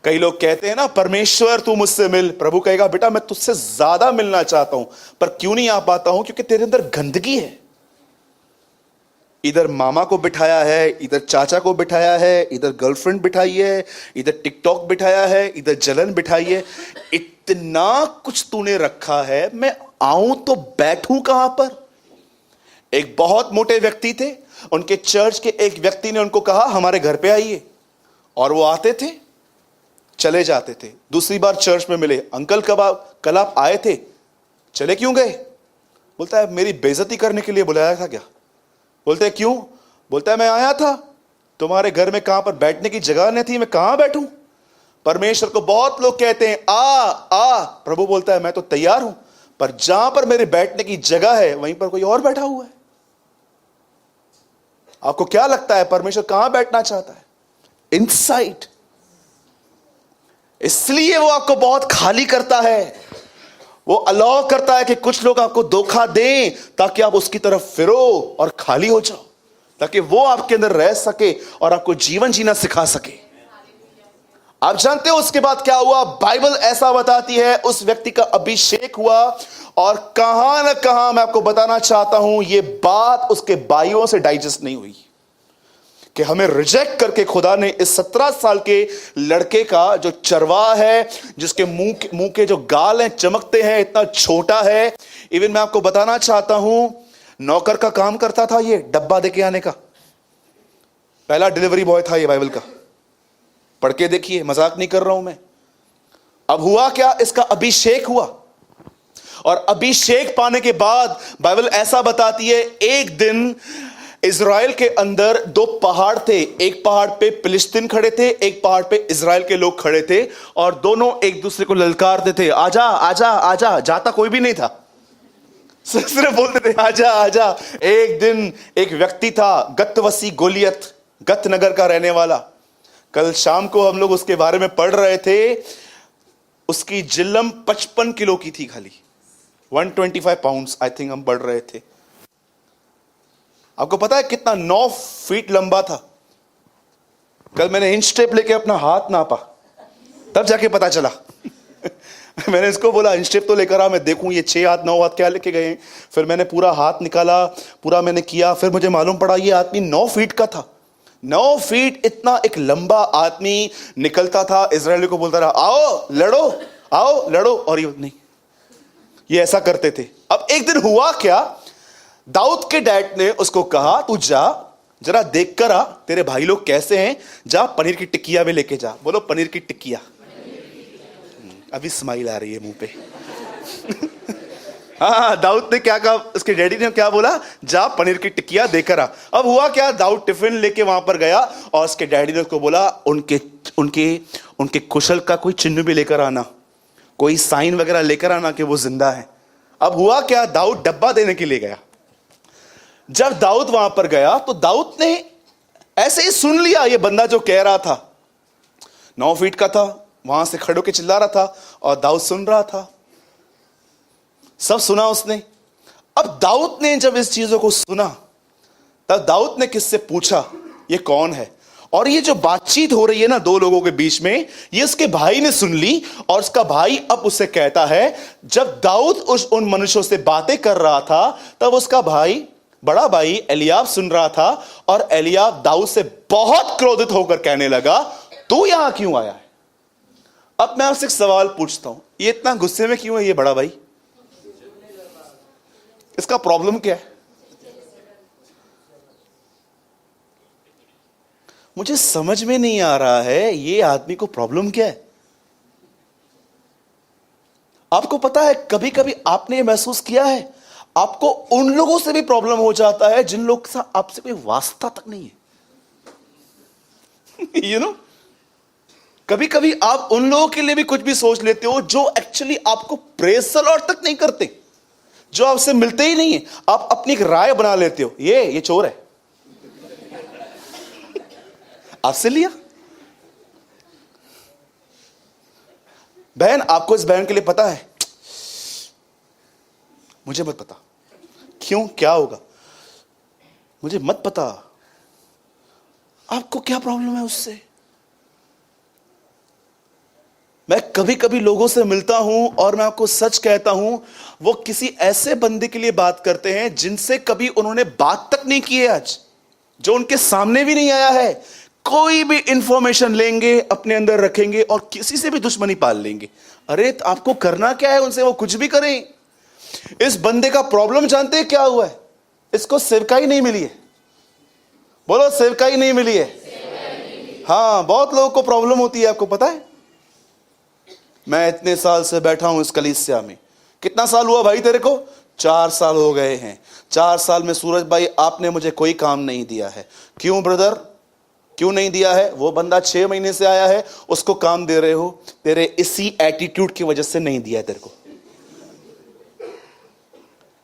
कई लोग कहते हैं ना, परमेश्वर तू मुझसे मिल। प्रभु कहेगा बेटा मैं तुझसे ज्यादा मिलना चाहता हूं, पर क्यों नहीं आ पाता हूं? क्योंकि तेरे अंदर गंदगी है। इधर मामा को बिठाया है, इधर चाचा को बिठाया है, इधर गर्लफ्रेंड बिठाई है, इधर टिकटॉक बिठाया है, इधर जलन बिठाई है। इतना कुछ तूने रखा है, मैं आऊं तो बैठूं कहां पर? एक बहुत मोटे व्यक्ति थे, उनके चर्च के एक व्यक्ति ने उनको कहा हमारे घर पे आइए, और वो आते थे। चले जाते थे। दूसरी बार चर्च में मिले, अंकल कल आप आए थे, चले क्यों गए? बोलता है मेरी बेइज्जती करने के लिए बुलाया था क्या? बोलते हैं क्यों? बोलता है मैं आया था, तुम्हारे घर में कहां पर बैठने की जगह नहीं थी, मैं कहां बैठूं? परमेश्वर को बहुत लोग कहते हैं आ। प्रभु बोलता है मैं तो तैयार हूं, पर जहां पर मेरे बैठने की जगह है वहीं पर कोई और बैठा हुआ है। आपको क्या लगता है परमेश्वर कहां बैठना चाहता है? इनसाइड। इसलिए वो आपको बहुत खाली करता है। वो अलाउ करता है कि कुछ लोग आपको धोखा दें ताकि आप उसकी तरफ फिरो और खाली हो जाओ, ताकि वो आपके अंदर रह सके और आपको जीवन जीना सिखा सके। आप जानते हो उसके बाद क्या हुआ? बाइबल ऐसा बताती है उस व्यक्ति का अभिषेक हुआ, और कहां ना कहां मैं आपको बताना चाहता हूं, यह बात उसके भाइयों से डाइजेस्ट नहीं हुई कि हमें रिजेक्ट करके खुदा ने इस 17 साल के लड़के का, जो चरवाहा है, जिसके मुंह के जो गाल हैं चमकते हैं, इतना छोटा है। इवन मैं आपको बताना चाहता हूं, नौकर का काम करता था ये, डब्बा देके आने का। पहला डिलीवरी बॉय था ये बाइबल का। पढ़ के देखिए, मजाक नहीं कर रहा हूं मैं। अब हुआ क्या? इसका अभिषेक हुआ, और अभिषेक पाने के बाद बाइबल ऐसा बताती है, एक दिन इज़राइल के अंदर दो पहाड़ थे। एक पहाड़ पे फिलिस्तीन खड़े थे, एक पहाड़ पे इज़राइल के लोग खड़े थे, और दोनों एक दूसरे को ललकारते थे, आजा आजा आजा। जाता कोई भी नहीं था, सिर्फ बोलते थे आजा आजा। एक दिन एक व्यक्ति था, गतवसी गोलियत, गत नगर का रहने वाला। कल शाम को हम लोग उसके बारे में पढ़ रहे थे। उसकी जिल्लम 55 किलो की थी, खाली 125 पाउंड्स आई थिंक हम पढ़ रहे थे। आपको पता है कितना? 9 फीट लंबा था। कल मैंने इंच टेप लेके अपना हाथ नापा, तब जाके पता चला। मैंने इसको बोला इंच टेप तो लेकर आ, मैं देखूं ये 6 हाथ 9 हाथ क्या लेके गए। फिर मैंने पूरा हाथ निकाला, पूरा मैंने किया, फिर मुझे मालूम पड़ा ये आदमी 9 फीट का था। 9 फीट इतना एक लंबा आदमी निकलता था, इजरायली को बोलता रहा आओ लड़ो, आओ लड़ो, और ये नहीं, ये ऐसा करते थे। अब एक दिन हुआ क्या? दाऊद के डैड ने उसको कहा तू जा जरा देख कर आ तेरे भाई लोग कैसे हैं, जा पनीर की टिक्किया भी लेके जा। बोलो पनीर की टिक्किया। अभी स्माइल आ रही है मुंह पे। हाँ, दाऊद ने क्या कहा? उसके डैडी ने क्या बोला? जा पनीर की टिक्किया देकर आ। अब हुआ क्या? दाऊद टिफिन लेके वहां पर गया, और उसके डैडी ने उसको बोला उनके उनके उनके कुशल का कोई चिन्ह भी लेकर आना, कोई साइन वगैरह लेकर आना कि वो जिंदा है। अब हुआ क्या? दाऊद डब्बा देने के लिए गया। जब दाऊद वहां पर गया तो दाऊद ने ऐसे ही सुन लिया ये बंदा जो कह रहा था। 9 फीट का था, वहां से खड़े होकर चिल्ला रहा था, और दाऊद सुन रहा था। सब सुना उसने। अब दाऊद ने जब इस चीजों को सुना, तब दाऊद ने किससे पूछा ये कौन है? और ये जो बातचीत हो रही है ना दो लोगों के बीच में, ये उसके भाई ने सुन ली, और उसका भाई अब उससे कहता है, जब दाऊद उन मनुष्यों से बातें कर रहा था, तब उसका भाई, बड़ा भाई एलियाब सुन रहा था, और एलियाब दाऊद से बहुत क्रोधित होकर कहने लगा तू यहां क्यों आया है? अब मैं आपसे एक सवाल पूछता हूं, ये इतना गुस्से में क्यों है ये बड़ा भाई? इसका प्रॉब्लम क्या है? मुझे समझ में नहीं आ रहा है ये आदमी को प्रॉब्लम क्या है। आपको पता है कभी कभी आपने ये महसूस किया है, आपको उन लोगों से भी प्रॉब्लम हो जाता है जिन लोग से आपसे कोई वास्ता तक नहीं है। यू नो, कभी कभी आप उन लोगों के लिए भी कुछ भी सोच लेते हो जो एक्चुअली आपको प्रेज द लॉर्ड तक नहीं करते, जो आपसे मिलते ही नहीं है। आप अपनी एक राय बना लेते हो, ये चोर है, आपसे लिया। बहन, आपको इस बहन के लिए पता है? मुझे मत पता। क्यों? क्या होगा? मुझे मत पता। आपको क्या प्रॉब्लम है उससे? मैं कभी कभी लोगों से मिलता हूं और मैं आपको सच कहता हूं, वो किसी ऐसे बंदे के लिए बात करते हैं जिनसे कभी उन्होंने बात तक नहीं की है, आज जो उनके सामने भी नहीं आया है। कोई भी इंफॉर्मेशन लेंगे, अपने अंदर रखेंगे, और किसी से भी दुश्मनी पाल लेंगे। अरे तो आपको करना क्या है उनसे? वो कुछ भी करें। इस बंदे का प्रॉब्लम जानते हैं क्या हुआ है? इसको सेवकाई नहीं मिली है। बोलो सेवकाई नहीं मिली है। हाँ, बहुत लोगों को प्रॉब्लम होती है, आपको पता है। मैं इतने साल से बैठा हूं इस कलीसिया में। कितना साल हुआ भाई तेरे को? 4 साल हो गए हैं। 4 साल में सूरज भाई आपने मुझे कोई काम नहीं दिया है। क्यों ब्रदर, क्यों नहीं दिया है? वो बंदा 6 महीने से आया है, उसको काम दे रहे हो। तेरे इसी एटीट्यूड की वजह से नहीं दिया तेरे को।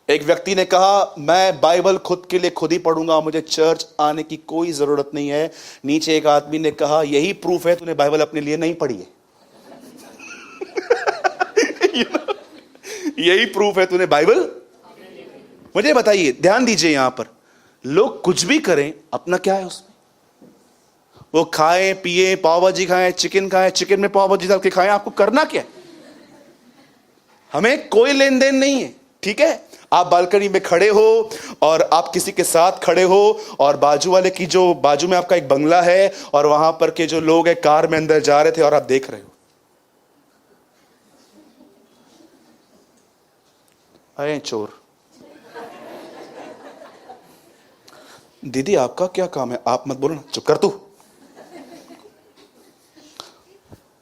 एक व्यक्ति ने कहा मैं बाइबल खुद के लिए खुद ही पढ़ूंगा, मुझे चर्च आने की कोई जरूरत नहीं है। नीचे एक आदमी ने कहा यही प्रूफ है तूने बाइबल अपने लिए नहीं पढ़ी है। यही प्रूफ है तूने बाइबल। मुझे बताइए, ध्यान दीजिए, यहां पर लोग कुछ भी करें, अपना क्या है उसमें? वो खाए पिए, पाव भाजी खाएं, चिकन खाएं, चिकन में पाव भाजी डाल के खाएं, आपको करना क्या है? हमें कोई लेन देन नहीं है, ठीक है? आप बालकनी में खड़े हो और आप किसी के साथ खड़े हो और बाजू वाले की जो बाजू में आपका एक बंगला है और वहां पर के जो लोग हैं कार में अंदर जा रहे थे और आप देख रहे हो। अरे चोर, दीदी आपका क्या काम है? आप मत बोलो ना, चुप कर तू।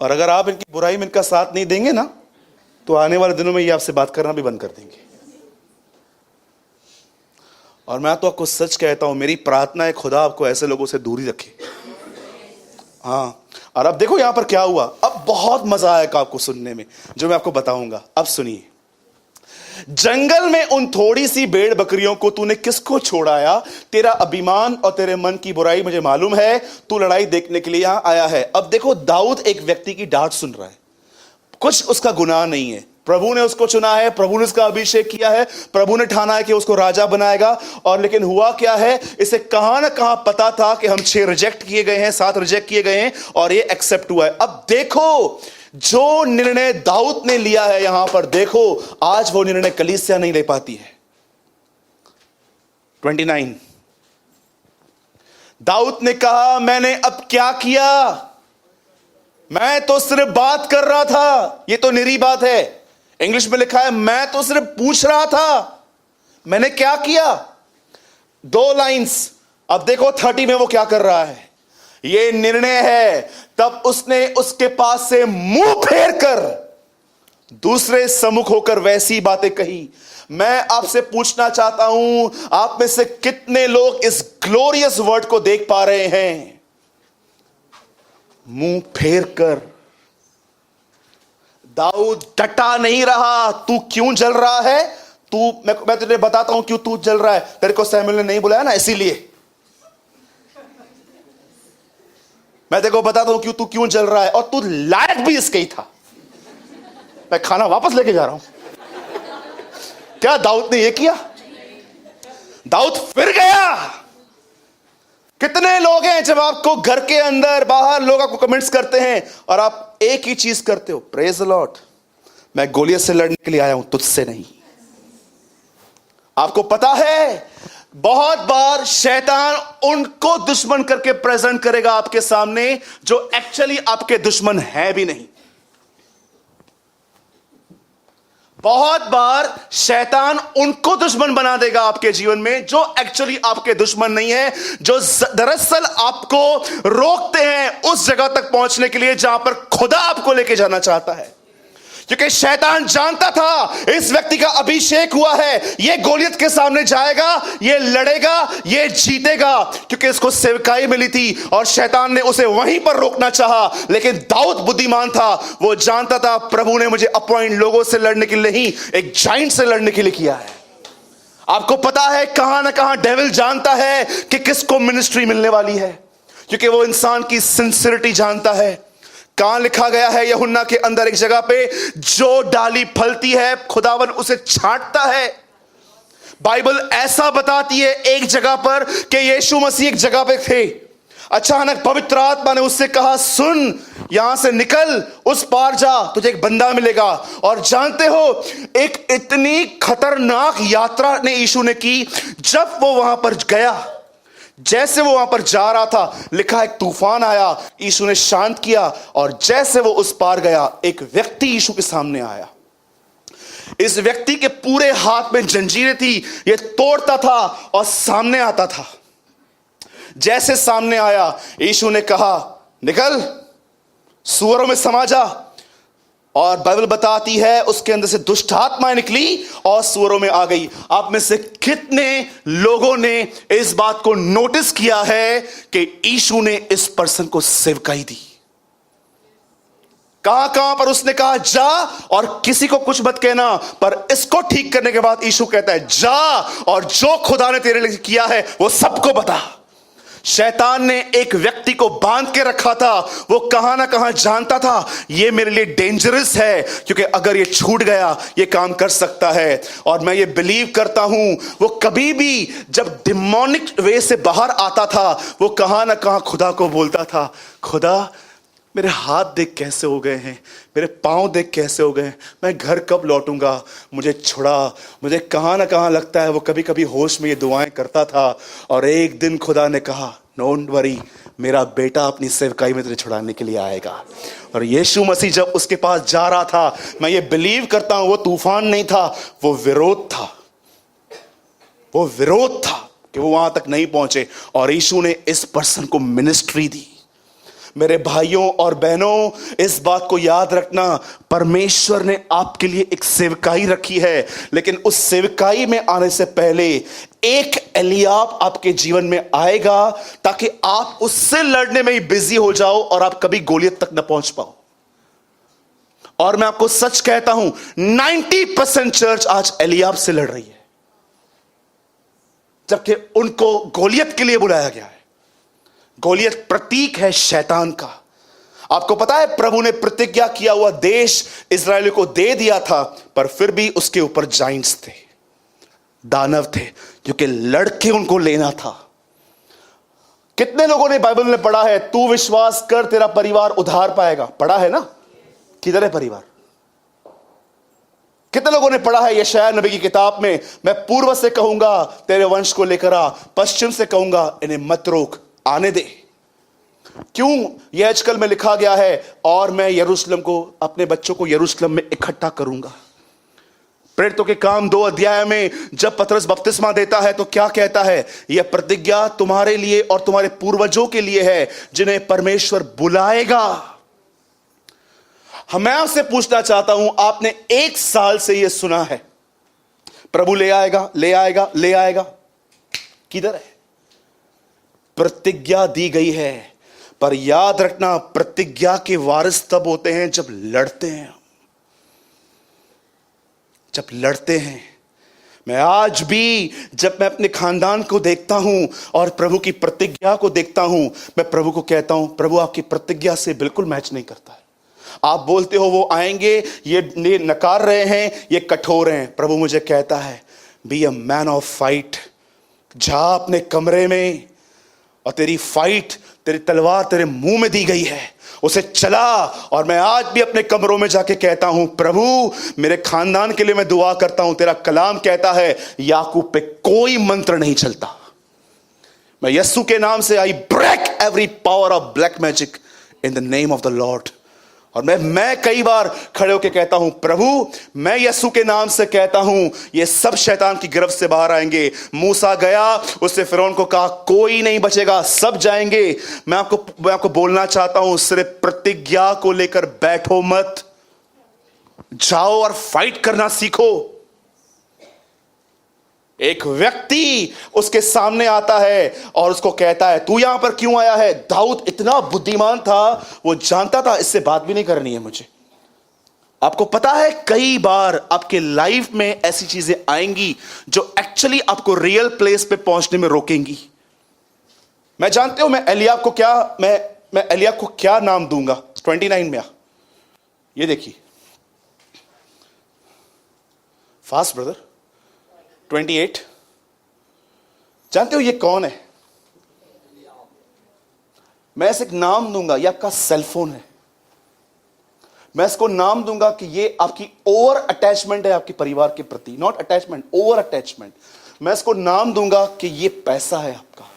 और अगर आप इनकी बुराई में इनका साथ नहीं देंगे ना, तो आने वाले दिनों में ये आपसे बात करना भी बंद कर देंगे। और मैं तो आपको सच कहता हूं, मेरी प्रार्थना है खुदा आपको ऐसे लोगों से दूरी रखे। हाँ, और अब देखो यहां पर क्या हुआ। अब बहुत मजा आएगा आपको सुनने में, जो मैं आपको बताऊंगा। अब सुनिए, जंगल में उन थोड़ी सी भेड़ बकरियों को तूने किसको छोड़ाया? तेरा अभिमान और तेरे मन की बुराई मुझे मालूम है, तू लड़ाई देखने के लिए यहां आया है। अब देखो, दाऊद एक व्यक्ति की डांट सुन रहा है, कुछ उसका गुनाह नहीं है, प्रभु ने उसको चुना है, प्रभु ने उसका अभिषेक किया है, प्रभु ने ठाना है कि उसको राजा बनाएगा। और लेकिन हुआ क्या है, इसे कहां ना कहां पता था कि हम 6 रिजेक्ट किए गए हैं, 7 रिजेक्ट किए गए हैं और ये एक्सेप्ट हुआ है। अब देखो, जो निर्णय दाऊद ने लिया है यहां पर, देखो आज वो निर्णय कलीसिया नहीं ले पाती है। 29, दाऊद ने कहा मैंने अब क्या किया? मैं तो सिर्फ बात कर रहा था। ये तो निरी बात है। इंग्लिश में लिखा है मैं तो सिर्फ पूछ रहा था, मैंने क्या किया? 2 लाइंस। अब देखो 30 में वो क्या कर रहा है। ये निर्णय है। तब उसने उसके पास से मुंह फेर कर दूसरे सम्मुख होकर वैसी बातें कही। मैं आपसे पूछना चाहता हूं, आप में से कितने लोग इस ग्लोरियस वर्ड को देख पा रहे हैं? मुंह फेर कर। दाऊद डटा नहीं रहा। तू क्यों जल रहा है? मैं तुझे बताता हूं क्यों तू जल रहा है। तेरे को सैमुएल ने नहीं बुलाया ना, इसीलिए मैं तेरे को बताता हूं क्यों तू क्यों जल रहा है। और तू लायक भी इसके ही था। मैं खाना वापस लेके जा रहा हूं। क्या दाऊद ने यह किया? दाऊद फिर गया। कितने लोग हैं जब आपको घर के अंदर बाहर लोग आपको कमेंट्स करते हैं और आप एक ही चीज करते हो, प्रेज द लॉर्ड, मैं गोलियत से लड़ने के लिए आया हूं, तुझसे नहीं। आपको पता है बहुत बार शैतान उनको दुश्मन करके प्रेजेंट करेगा आपके सामने जो एक्चुअली आपके दुश्मन है भी नहीं। बहुत बार शैतान उनको दुश्मन बना देगा आपके जीवन में जो एक्चुअली आपके दुश्मन नहीं है, जो दरअसल आपको रोकते हैं उस जगह तक पहुंचने के लिए जहां पर खुदा आपको लेके जाना चाहता है। क्योंकि शैतान जानता था इस व्यक्ति का अभिषेक हुआ है, यह गोलियत के सामने जाएगा, यह लड़ेगा, यह जीतेगा, क्योंकि इसको सेवकाई मिली थी और शैतान ने उसे वहीं पर रोकना चाहा। लेकिन दाऊद बुद्धिमान था, वो जानता था प्रभु ने मुझे अपॉइंट लोगों से लड़ने के लिए नहीं, एक जाइंट से लड़ने के लिए किया है। आपको पता है कहां ना कहां डेविल जानता है कि किसको मिनिस्ट्री मिलने वाली है, क्योंकि वो इंसान की सिंसियरिटी जानता है। कहां लिखा गया है यूहन्ना के अंदर एक जगह पे, जो डाली फलती है खुदावन उसे छांटता है। बाइबल ऐसा बताती है एक जगह पर कि यीशु मसीह एक जगह पे थे, अचानक पवित्र आत्मा ने उससे कहा सुन, यहां से निकल, उस पार जा, तुझे एक बंदा मिलेगा। और जानते हो एक इतनी खतरनाक यात्रा ने यीशु ने की। जब वो वहां पर गया, जैसे वो वहां पर जा रहा था, लिखा एक तूफान आया, यीशु ने शांत किया और जैसे वो उस पार गया, एक व्यक्ति यीशु के सामने आया। इस व्यक्ति के पूरे हाथ में जंजीरें थी, ये तोड़ता था और सामने आता था। जैसे सामने आया, यीशु ने कहा निकल, सूअरों में समा जा। और बाइबल बताती है उसके अंदर से दुष्ट आत्माएं निकली और सूअरों में आ गई। आप में से कितने लोगों ने इस बात को नोटिस किया है कि यीशु ने इस पर्सन को सेवकाई दी? कहां कहां पर उसने कहा जा और किसी को कुछ मत कहना, पर इसको ठीक करने के बाद यीशु कहता है जा और जो खुदा ने तेरे लिए किया है वो सबको बता। शैतान ने एक व्यक्ति को बांध के रखा था, वो कहां ना कहां जानता था ये मेरे लिए डेंजरस है, क्योंकि अगर ये छूट गया ये काम कर सकता है। और मैं ये बिलीव करता हूं वो कभी भी जब डिमोनिक वे से बाहर आता था वो कहां ना कहां खुदा को बोलता था, खुदा मेरे हाथ देख कैसे हो गए हैं, मेरे पांव देख कैसे हो गए हैं, मैं घर कब लौटूंगा, मुझे छुड़ा। मुझे कहां ना कहां लगता है वो कभी कभी होश में ये दुआएं करता था। और एक दिन खुदा ने कहा डोंट वरी, मेरा बेटा अपनी सेवकाई में तुझे छुड़ाने के लिए आएगा। और यीशु मसीह जब उसके पास जा रहा था, मैं ये बिलीव करता हूं वो तूफान नहीं था, वो विरोध था। वो विरोध था कि वो वहां तक नहीं पहुंचे। और यीशु ने इस पर्सन को मिनिस्ट्री दी। मेरे भाइयों और बहनों, इस बात को याद रखना, परमेश्वर ने आपके लिए एक सेवकाई रखी है, लेकिन उस सेवकाई में आने से पहले एक एलियाब आपके जीवन में आएगा ताकि आप उससे लड़ने में ही बिजी हो जाओ और आप कभी गोलियत तक न पहुंच पाओ। और मैं आपको सच कहता हूं 90% चर्च आज एलियाब से लड़ रही है, जबकि उनको गोलियत के लिए बुलाया गया है। गोलियत प्रतीक है शैतान का। आपको पता है प्रभु ने प्रतिज्ञा किया हुआ देश इस्राएलियों को दे दिया था, पर फिर भी उसके ऊपर जाइंट्स थे, दानव थे, क्योंकि लड़के उनको लेना था। कितने लोगों ने बाइबल में पढ़ा है तू विश्वास कर तेरा परिवार उद्धार पाएगा? पढ़ा है ना? किधर है परिवार? कितने लोगों ने पढ़ा है यशायाह नबी की किताब में, मैं पूर्व से कहूंगा तेरे वंश को लेकर आ, पश्चिम से कहूंगा इन्हें मत रोक, आने दे। क्यों? यह आजकल में लिखा गया है और मैं यरूशलेम को, अपने बच्चों को यरूशलेम में इकट्ठा करूंगा। प्रेरितों के काम 2 अध्याय में जब पतरस बपतिस्मा देता है तो क्या कहता है? यह प्रतिज्ञा तुम्हारे लिए और तुम्हारे पूर्वजों के लिए है जिन्हें परमेश्वर बुलाएगा। मैं आपसे पूछना चाहता हूं, आपने 1 साल से यह सुना है प्रभु ले आएगा, ले आएगा, ले आएगा, किधर है? प्रतिज्ञा दी गई है, पर याद रखना प्रतिज्ञा के वारिस तब होते हैं जब लड़ते हैं। जब लड़ते हैं। मैं आज भी जब मैं अपने खानदान को देखता हूं और प्रभु की प्रतिज्ञा को देखता हूं, मैं प्रभु को कहता हूं प्रभु आपकी प्रतिज्ञा से बिल्कुल मैच नहीं करता है। आप बोलते हो वो आएंगे, ये नकार रहे हैं, ये कठोर हैं। प्रभु मुझे कहता है be a man of fight. जा अपने कमरे में और तेरी फाइट, तेरी तलवार तेरे मुंह में दी गई है, उसे चला। और मैं आज भी अपने कमरों में जाके कहता हूं प्रभु मेरे खानदान के लिए मैं दुआ करता हूं। तेरा कलाम कहता है याकूब पे कोई मंत्र नहीं चलता। मैं यीशु के नाम से I break every power of black magic in the name of the Lord. और मैं कई बार खड़े होकर कहता हूं प्रभु मैं यीशु के नाम से कहता हूं ये सब शैतान की गिरफ्त से बाहर आएंगे। मूसा गया, उससे फिरौन को कहा कोई नहीं बचेगा, सब जाएंगे। मैं आपको बोलना चाहता हूं सिर्फ प्रतिज्ञा को लेकर बैठो मत, जाओ और फाइट करना सीखो। एक व्यक्ति उसके सामने आता है और उसको कहता है तू यहां पर क्यों आया है? दाऊद इतना बुद्धिमान था, वो जानता था इससे बात भी नहीं करनी है मुझे। आपको पता है कई बार आपके लाइफ में ऐसी चीजें आएंगी जो एक्चुअली आपको रियल प्लेस पे पहुंचने में रोकेंगी। मैं जानते हो मैं एलियाब को क्या नाम दूंगा? 29 में ये देखिए, फास्ट ब्रदर। 28 जानते हो ये कौन है? मैं इसे एक नाम दूंगा, ये आपका सेलफोन है। मैं इसको नाम दूंगा कि ये आपकी ओवर अटैचमेंट है आपके परिवार के प्रति, नॉट अटैचमेंट, ओवर अटैचमेंट। मैं इसको नाम दूंगा कि ये पैसा है आपका।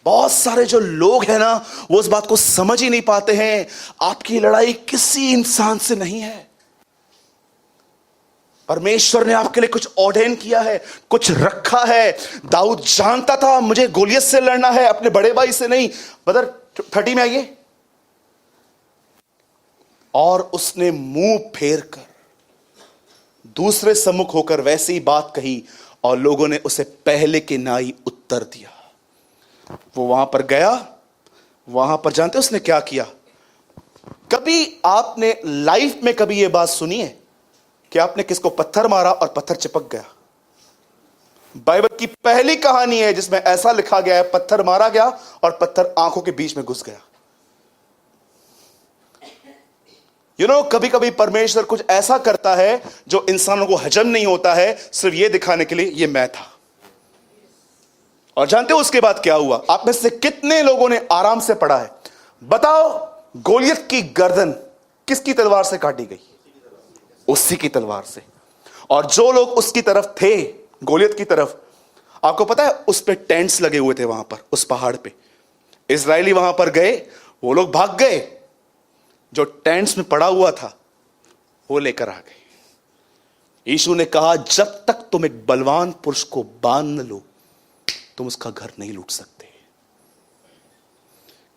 बहुत सारे जो लोग हैं ना वो इस बात को समझ ही नहीं पाते हैं। आपकी लड़ाई किसी इंसान से नहीं है। परमेश्वर ने आपके लिए कुछ ऑर्डेन किया है, कुछ रखा है। दाऊद जानता था मुझे गोलियत से लड़ना है, अपने बड़े भाई से नहीं। ब्रदर 30 में आइए। और उसने मुंह फेर कर दूसरे सम्मुख होकर वैसी ही बात कही, और लोगों ने उसे पहले के नाई उत्तर दिया। वो वहां पर गया, वहां पर जानते उसने क्या किया? कभी आपने लाइफ में कभी यह बात सुनी है कि आपने किसको पत्थर मारा और पत्थर चिपक गया? बाइबल की पहली कहानी है जिसमें ऐसा लिखा गया है, पत्थर मारा गया और पत्थर आंखों के बीच में घुस गया। कभी कभी परमेश्वर कुछ ऐसा करता है जो इंसानों को हजम नहीं होता है, सिर्फ यह दिखाने के लिए ये मैं था। और जानते हो उसके बाद क्या हुआ? आप में से कितने लोगों ने आराम से पढ़ा है? बताओ, गोलियत की गर्दन किसकी तलवार से काटी गई? उसी की तलवार से। और जो लोग उसकी तरफ थे, गोलियत की तरफ, आपको पता है उस पे टेंट्स लगे हुए थे वहां पर, उस पहाड़ पे। इजरायली वहां पर गए, वो लोग भाग गए, जो टेंट्स में पड़ा हुआ था वो लेकर आ गए। यीशु ने कहा, जब तक तुम एक बलवान पुरुष को बांध न लो, तुम उसका घर नहीं लूट सकते।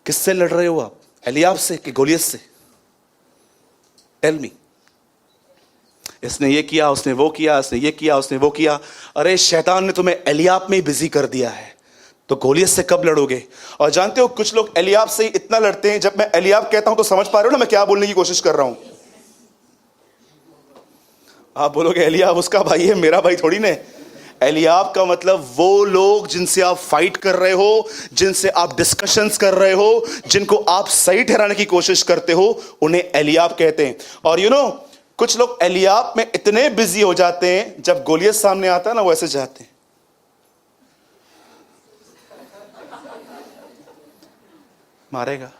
किससे लड़ रहे हो आप? एलियाब से कि गोलियत से? Tell me. इसने ये किया, उसने वो किया, इसने ये किया, उसने वो किया। अरे शैतान ने तुम्हें एलियाब में ही बिजी कर दिया है, तो गोलियत से कब लड़ोगे? और जानते हो कुछ लोग एलियाब से इतना लड़ते हैं, जब मैं एलियाब कहता हूं तो समझ पा रहे हो ना मैं क्या बोलने की कोशिश कर रहा हूं? आप बोलोगे एलियाब उसका भाई है, मेरा भाई थोड़ी ना। एलियाब का मतलब वो लोग जिनसे आप फाइट कर रहे हो, जिनसे आप डिस्कशंस कर रहे हो, जिनको आप सही ठहराने की कोशिश करते हो, उन्हें एलियाब कहते हैं। और कुछ लोग एलियाब में इतने बिजी हो जाते हैं, जब गोलियत सामने आता है ना, वो ऐसे जाते हैं। मारेगा।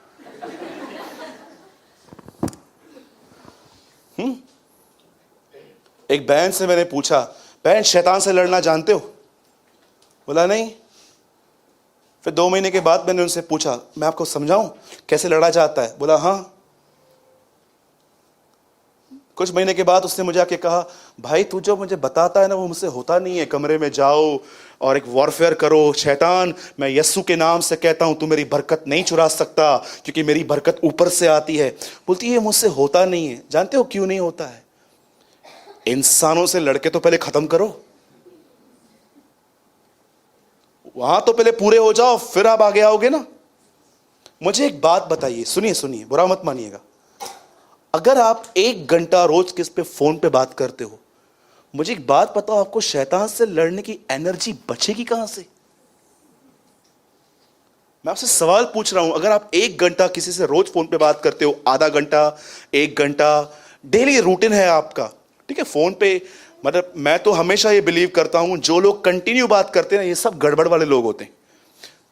एक बहन से मैंने पूछा, बहन शैतान से लड़ना जानते हो? बोला नहीं। फिर 2 महीने के बाद मैंने उनसे पूछा, मैं आपको समझाऊं कैसे लड़ा जाता है? बोला हाँ। कुछ महीने के बाद उसने मुझे आके कहा, भाई तू जो मुझे बताता है ना वो मुझसे होता नहीं है। कमरे में जाओ और एक वॉरफेयर करो, शैतान मैं यस्सु के नाम से कहता हूं, तू मेरी बरकत नहीं चुरा सकता क्योंकि मेरी बरकत ऊपर से आती है। बोलती है मुझसे होता नहीं है। जानते हो क्यों नहीं होता है? इंसानों से लड़के तो पहले खत्म करो, वहां तो पहले पूरे हो जाओ, फिर आप आगे आओगे ना। मुझे एक बात बताइए, सुनिए सुनिए, बुरा मत मानिएगा। अगर आप 1 घंटा रोज किस पे फोन पे बात करते हो, मुझे एक बात बताओ, आपको शैतान से लड़ने की एनर्जी बचेगी कहां से? मैं आपसे सवाल पूछ रहा हूं। अगर आप 1 घंटा किसी से रोज फोन पे बात करते हो, आधा घंटा, 1 घंटा डेली रूटीन है आपका, ठीक है? फोन पे मतलब मैं तो हमेशा ये बिलीव करता हूं, जो लोग कंटिन्यू बात करते हैं ना, ये सब गड़बड़ वाले लोग होते हैं।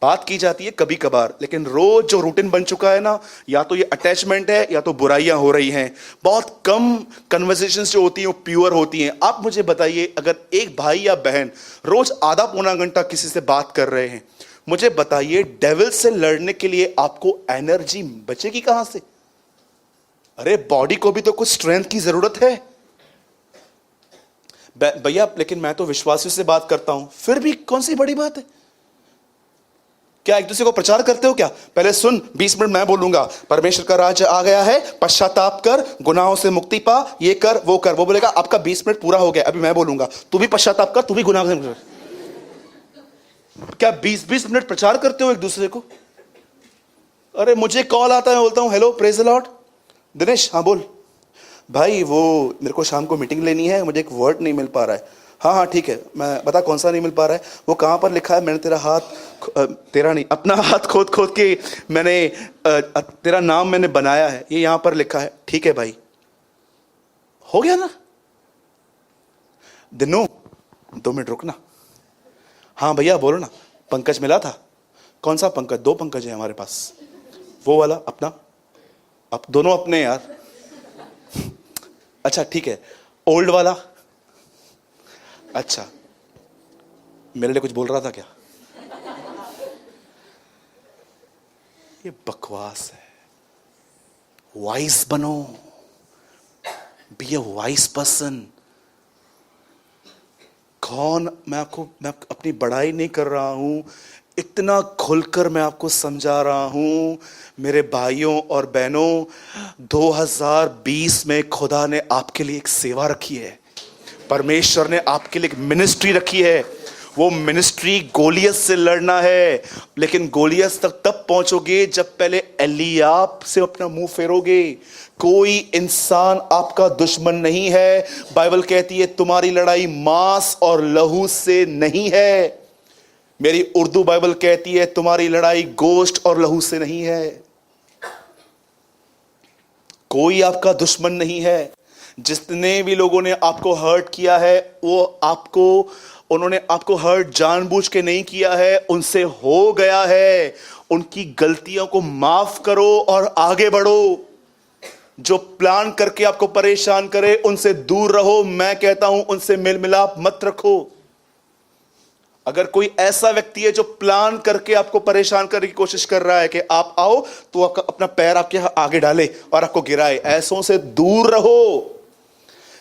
बात की जाती है कभी कभार, लेकिन रोज जो रूटीन बन चुका है ना, या तो ये अटैचमेंट है या तो बुराइयां हो रही हैं। बहुत कम कन्वर्सेशंस जो होती हैं वो प्योर होती हैं। आप मुझे बताइए, अगर एक भाई या बहन रोज आधा पौना घंटा किसी से बात कर रहे हैं, मुझे बताइए डेविल से लड़ने के लिए आपको एनर्जी बचेगी कहां से? अरे बॉडी को भी तो कुछ स्ट्रेंथ की जरूरत है भैया। लेकिन मैं तो विश्वासियों से बात करता हूं, फिर भी कौन सी बड़ी बात है? क्या एक दूसरे को प्रचार करते हो क्या? पहले सुन, 20 मिनट मैं बोलूंगा, परमेश्वर का राज्य आ गया है, पश्चाताप कर, गुनाहों से मुक्ति पा, ये कर वो कर। वो बोलेगा आपका 20 मिनट पूरा हो गया, अभी मैं बोलूंगा, तू भी पश्चाताप कर, तू भी गुनाह से। क्या 20-20 मिनट प्रचार करते हो एक दूसरे को? अरे मुझे कॉल आता है, बोलता हूं hello praise the Lord, Dinesh हाँ बोल भाई, वो मेरे को शाम को मीटिंग लेनी है, मुझे एक वर्ड नहीं मिल पा रहा है। हाँ हाँ ठीक है, मैं बता कौन सा नहीं मिल पा रहा है? वो कहाँ पर लिखा है? मैंने तेरा नहीं, अपना हाथ खोद खोद के मैंने तेरा नाम मैंने बनाया है, ये यहां पर लिखा है। ठीक है भाई, हो गया ना? दिनों 2 मिनट रुकना। हाँ भैया बोलो ना, पंकज मिला था? कौन सा पंकज? 2 पंकज है हमारे पास। वो वाला अपना? अब दोनों अपने यार। अच्छा ठीक है, ओल्ड वाला? अच्छा, मेरे लिए कुछ बोल रहा था क्या? ये बकवास है। वाइस बनो, बी अ वाइस पर्सन। मैं अपनी बड़ाई नहीं कर रहा हूं, इतना खुलकर मैं आपको समझा रहा हूं मेरे भाइयों और बहनों, 2020 में खुदा ने आपके लिए एक सेवा रखी है, परमेश्वर ने आपके लिए एक मिनिस्ट्री रखी है। वो मिनिस्ट्री गोलियत से लड़ना है, लेकिन गोलियत तक तब पहुंचोगे जब पहले एलियाब से अपना मुंह फेरोगे। कोई इंसान आपका दुश्मन नहीं है। बाइबल कहती है तुम्हारी लड़ाई मांस और लहू से नहीं है। मेरी उर्दू बाइबल कहती है तुम्हारी लड़ाई गोश्त और लहू से नहीं है। कोई आपका दुश्मन नहीं है। जितने भी लोगों ने आपको हर्ट किया है उन्होंने आपको हर्ट जानबूझ के नहीं किया है, उनसे हो गया है। उनकी गलतियों को माफ करो और आगे बढ़ो। जो प्लान करके आपको परेशान करे उनसे दूर रहो। मैं कहता हूं उनसे मेल मिलाप मत रखो। अगर कोई ऐसा व्यक्ति है जो प्लान करके आपको परेशान करने की कोशिश कर रहा है कि आप आओ तो अपना पैर आपके आगे डाले और आपको गिराए, ऐसों से दूर रहो।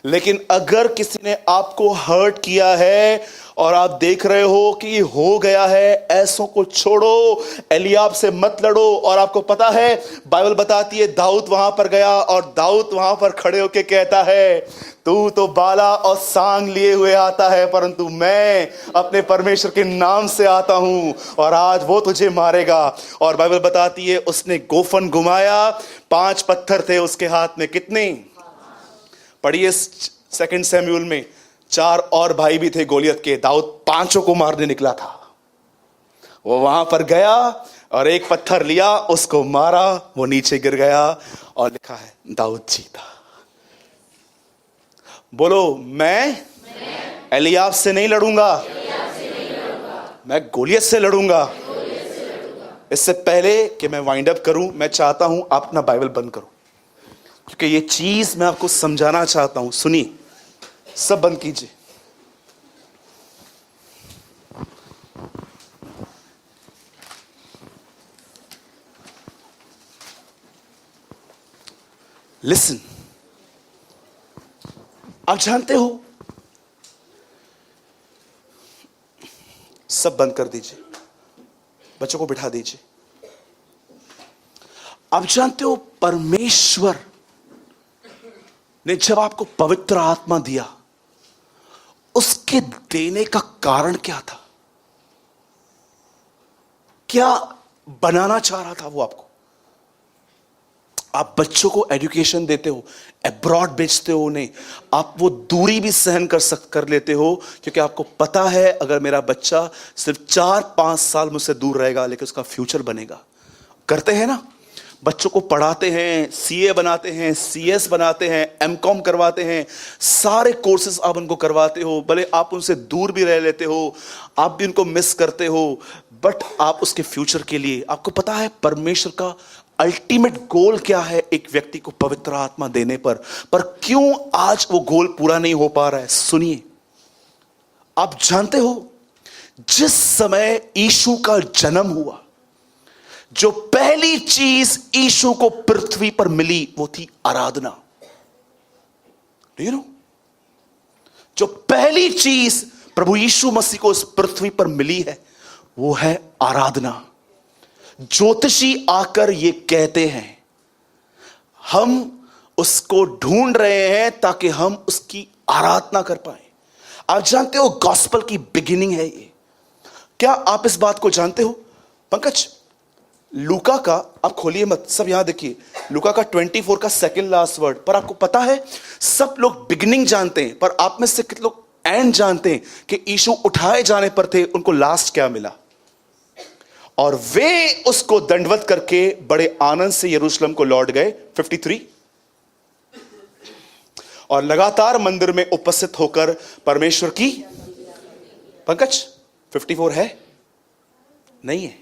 लेकिन अगर किसी ने आपको हर्ट किया है और आप देख रहे हो कि ये हो गया है, ऐसों को छोड़ो, एलियाब से मत लड़ो। और आपको पता है बाइबल बताती है दाऊद वहां पर गया और दाऊद वहां पर खड़े होकर कहता है तू तो बाला और सांग लिए हुए आता है, परंतु मैं अपने परमेश्वर के नाम से आता हूं और आज वो तुझे मारेगा। और बाइबल बताती है उसने गोफन घुमाया, 5 पत्थर थे उसके हाथ में। कितने पढ़िए 2 शमूएल में, 4 और भाई भी थे गोलियत के। दाऊद 5 को मारने निकला था। वो वहां पर गया और एक पत्थर लिया, उसको मारा, वो नीचे गिर गया और लिखा है दाऊद जीता। बोलो मैं एलियाब से नहीं लड़ूंगा, मैं गोलियत से लड़ूंगा। इससे पहले कि मैं वाइंड अप करूं, मैं चाहता हूं आप अपना बाइबल बंद करो, क्योंकि ये चीज मैं आपको समझाना चाहता हूं। सुनिए, सब बंद कीजिए। लिसन, आप जानते हो, सब बंद कर दीजिए, बच्चों को बिठा दीजिए। आप जानते हो परमेश्वर ने जब आपको पवित्र आत्मा दिया, उसके देने का कारण क्या था? क्या बनाना चाह रहा था वो आपको? आप बच्चों को एजुकेशन देते हो, अब्रॉड भेजते हो उन्हें, आप वो दूरी भी सहन कर लेते हो, क्योंकि आपको पता है अगर मेरा बच्चा सिर्फ 4-5 साल मुझसे दूर रहेगा लेकिन उसका फ्यूचर बनेगा। करते हैं ना, बच्चों को पढ़ाते हैं, सीए बनाते हैं, सीएस बनाते हैं, एमकॉम करवाते हैं, सारे कोर्सेज आप उनको करवाते हो। भले आप उनसे दूर भी रह लेते हो, आप भी उनको मिस करते हो, बट आप उसके फ्यूचर के लिए, आपको पता है परमेश्वर का अल्टीमेट गोल क्या है एक व्यक्ति को पवित्र आत्मा देने पर क्यों आज वो गोल पूरा नहीं हो पा रहा है? सुनिए, आप जानते हो जिस समय यीशु का जन्म हुआ, जो पहली चीज यीशु को पृथ्वी पर मिली वो थी आराधना। जो पहली चीज प्रभु यीशु मसीह को इस पृथ्वी पर मिली है वो है आराधना। ज्योतिषी आकर ये कहते हैं हम उसको ढूंढ रहे हैं ताकि हम उसकी आराधना कर पाए। आप जानते हो गॉस्पल की बिगिनिंग है ये। क्या आप इस बात को जानते हो? पंकज, लूका का, आप खोलिए मत, सब यहां देखिए, लूका का 24 का सेकंड लास्ट वर्ड। पर आपको पता है सब लोग बिगिनिंग जानते हैं, पर आप में से कितने लोग एंड जानते हैं कि यीशु उठाए जाने पर थे, उनको लास्ट क्या मिला? और वे उसको दंडवत करके बड़े आनंद से यरूशलेम को लौट गए। 53 और लगातार मंदिर में उपस्थित होकर परमेश्वर की, पंकज 54 है? नहीं है,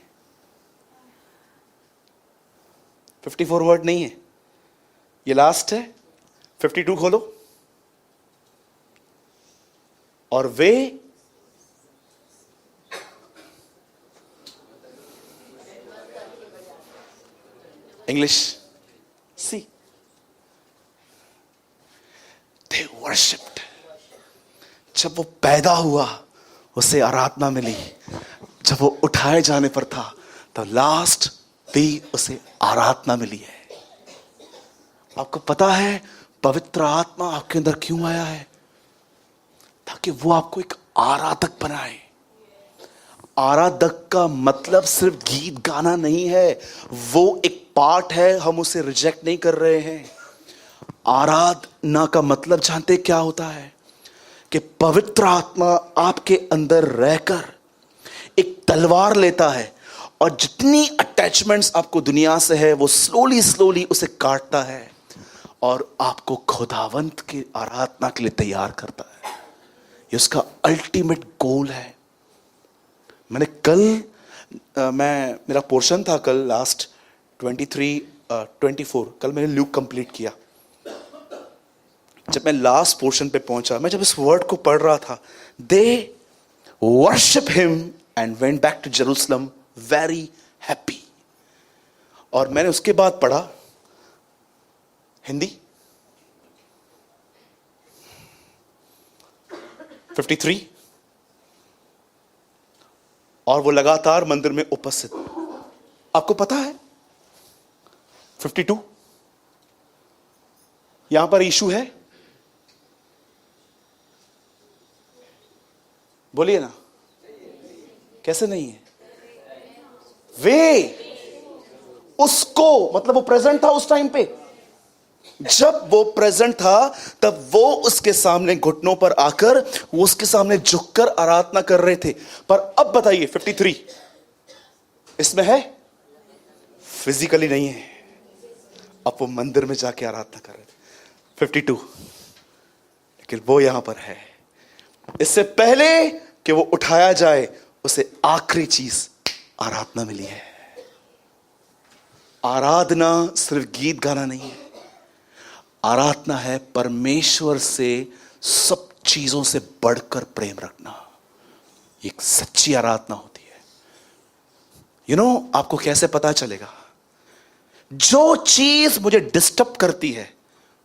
54 वर्ड नहीं है, ये लास्ट है। 52 खोलो। और वे इंग्लिश सी, दे वर्शिप्ड। जब वो पैदा हुआ उसे आराधना मिली। जब वो उठाए जाने पर था तो लास्ट भी उसे आराधना मिली है। आपको पता है पवित्र आत्मा आपके अंदर क्यों आया है? ताकि वो आपको एक आराधक बनाए। आराधक का मतलब सिर्फ गीत गाना नहीं है, वो एक पार्ट है, हम उसे रिजेक्ट नहीं कर रहे हैं। आराधना का मतलब जानते क्या होता है? कि पवित्र आत्मा आपके अंदर रहकर एक तलवार लेता है और जितनी अटैचमेंट्स आपको दुनिया से है वो स्लोली स्लोली उसे काटता है और आपको खुदावंत की आराधना के लिए तैयार करता है। ये उसका अल्टीमेट गोल है। मैंने कल मेरा पोर्शन था कल लास्ट 24 कल मैंने ल्यूक कंप्लीट किया। जब मैं लास्ट पोर्शन पे पहुंचा, मैं जब इस वर्ड को पढ़ रहा था, they worship him and went back to Jerusalem very happy. और मैंने उसके बाद पढ़ा हिंदी 53 और वो लगातार मंदिर में उपस्थित। आपको पता है 52 यहां पर यीशु है, बोलिए ना, कैसे नहीं है? वे उसको, मतलब वो प्रेजेंट था उस टाइम पे। जब वो प्रेजेंट था तब वो उसके सामने घुटनों पर आकर वो उसके सामने झुककर आराधना कर रहे थे। पर अब बताइए 53 इसमें है, फिजिकली नहीं है। अब वो मंदिर में जाके आराधना कर रहे थे 52, लेकिन वो यहां पर है। इससे पहले कि वो उठाया जाए उसे आखिरी चीज आराधना मिली है। आराधना सिर्फ गीत गाना नहीं है, आराधना है परमेश्वर से सब चीजों से बढ़कर प्रेम रखना। एक सच्ची आराधना होती है। यू नो, आपको कैसे पता चलेगा? जो चीज मुझे डिस्टर्ब करती है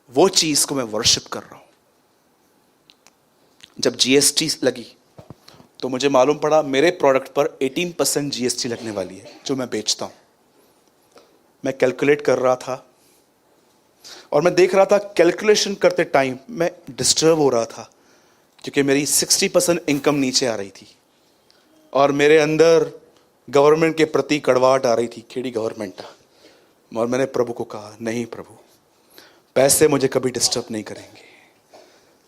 वो चीज को मैं वर्शिप कर रहा हूं। जब जीएसटी लगी तो मुझे मालूम पड़ा मेरे प्रोडक्ट पर 18% जीएसटी लगने वाली है जो मैं बेचता हूं। मैं कैलकुलेट कर रहा था और मैं देख रहा था, कैलकुलेशन करते टाइम मैं डिस्टर्ब हो रहा था क्योंकि मेरी 60% इनकम नीचे आ रही थी और मेरे अंदर गवर्नमेंट के प्रति कड़वाहट आ रही थी, खेड़ी गवर्नमेंट। और मैंने प्रभु को कहा, नहीं प्रभु, पैसे मुझे कभी डिस्टर्ब नहीं करेंगे,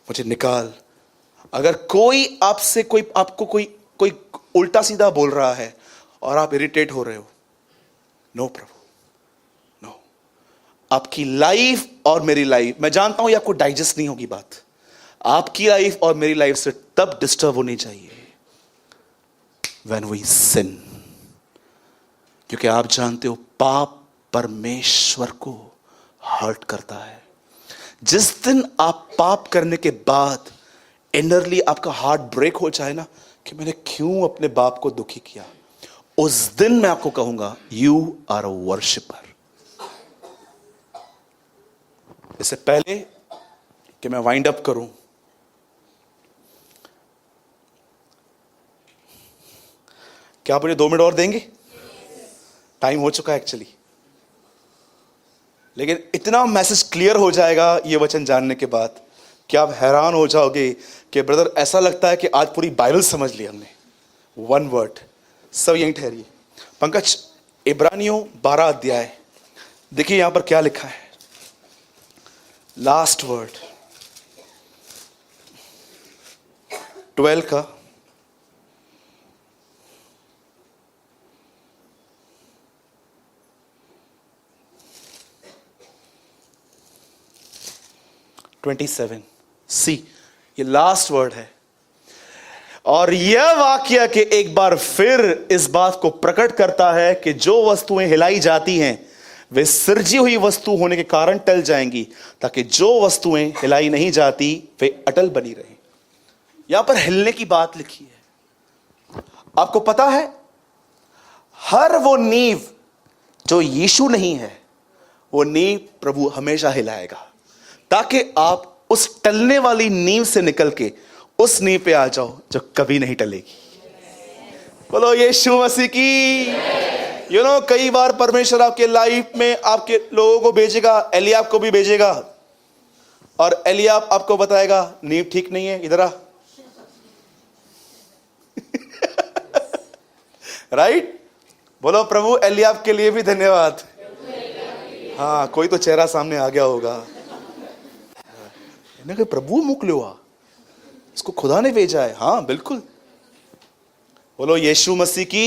मुझे निकाल। अगर कोई आपसे आपको कोई उल्टा सीधा बोल रहा है और आप इरिटेट हो रहे हो, नो प्रभु, नो। आपकी लाइफ और मेरी लाइफ, मैं जानता हूं ये आपको डाइजेस्ट नहीं होगी बात, आपकी लाइफ और मेरी लाइफ से तब डिस्टर्ब होनी चाहिए when we sin। क्योंकि आप जानते हो पाप परमेश्वर को हर्ट करता है। जिस दिन आप पाप करने के बाद इनरली आपका हार्ट ब्रेक हो जाए ना कि मैंने क्यों अपने बाप को दुखी किया, उस दिन मैं आपको कहूंगा यू आर अ वर्शिपर। इससे पहले कि मैं वाइंड अप करूं, क्या आप मुझे 2 मिनट और देंगे? टाइम हो चुका है एक्चुअली, लेकिन इतना मैसेज क्लियर हो जाएगा ये वचन जानने के बाद कि आप हैरान हो जाओगे कि ब्रदर ऐसा लगता है कि आज पूरी बाइबल समझ ली हमने। 1 वर्ड। सब यहीं ठहरिए। पंकज, इब्रानियों 12 अध्याय देखिए यहां पर क्या लिखा है। लास्ट वर्ड 12 का 27 सी, ये लास्ट वर्ड है। और यह वाक्य के एक बार फिर इस बात को प्रकट करता है कि जो वस्तुएं हिलाई जाती हैं वे सृजी हुई वस्तु होने के कारण टल जाएंगी, ताकि जो वस्तुएं हिलाई नहीं जाती वे अटल बनी रहें। यहां पर हिलने की बात लिखी है। आपको पता है हर वो नींव जो यीशु नहीं है, वो नींव प्रभु हमेशा हिलाएगा, ताकि आप उस टलने वाली नींव से निकल के उस नींव पे आ जाओ जो कभी नहीं टलेगी। बोलो यीशु मसीह की। यू नो कई बार परमेश्वर आपके लाइफ में आपके लोगों को भेजेगा, एलियाब को भी भेजेगा, और एलियाब आपको बताएगा नींव ठीक नहीं है, इधर आ। राइट? बोलो प्रभु एलियाब के लिए भी धन्यवाद। हाँ, कोई तो चेहरा सामने आ गया होगा। इन्हें प्रभु मोकलो आ, इसको खुदा ने भेजा है। हाँ बिल्कुल। बोलो यीशु मसीह की।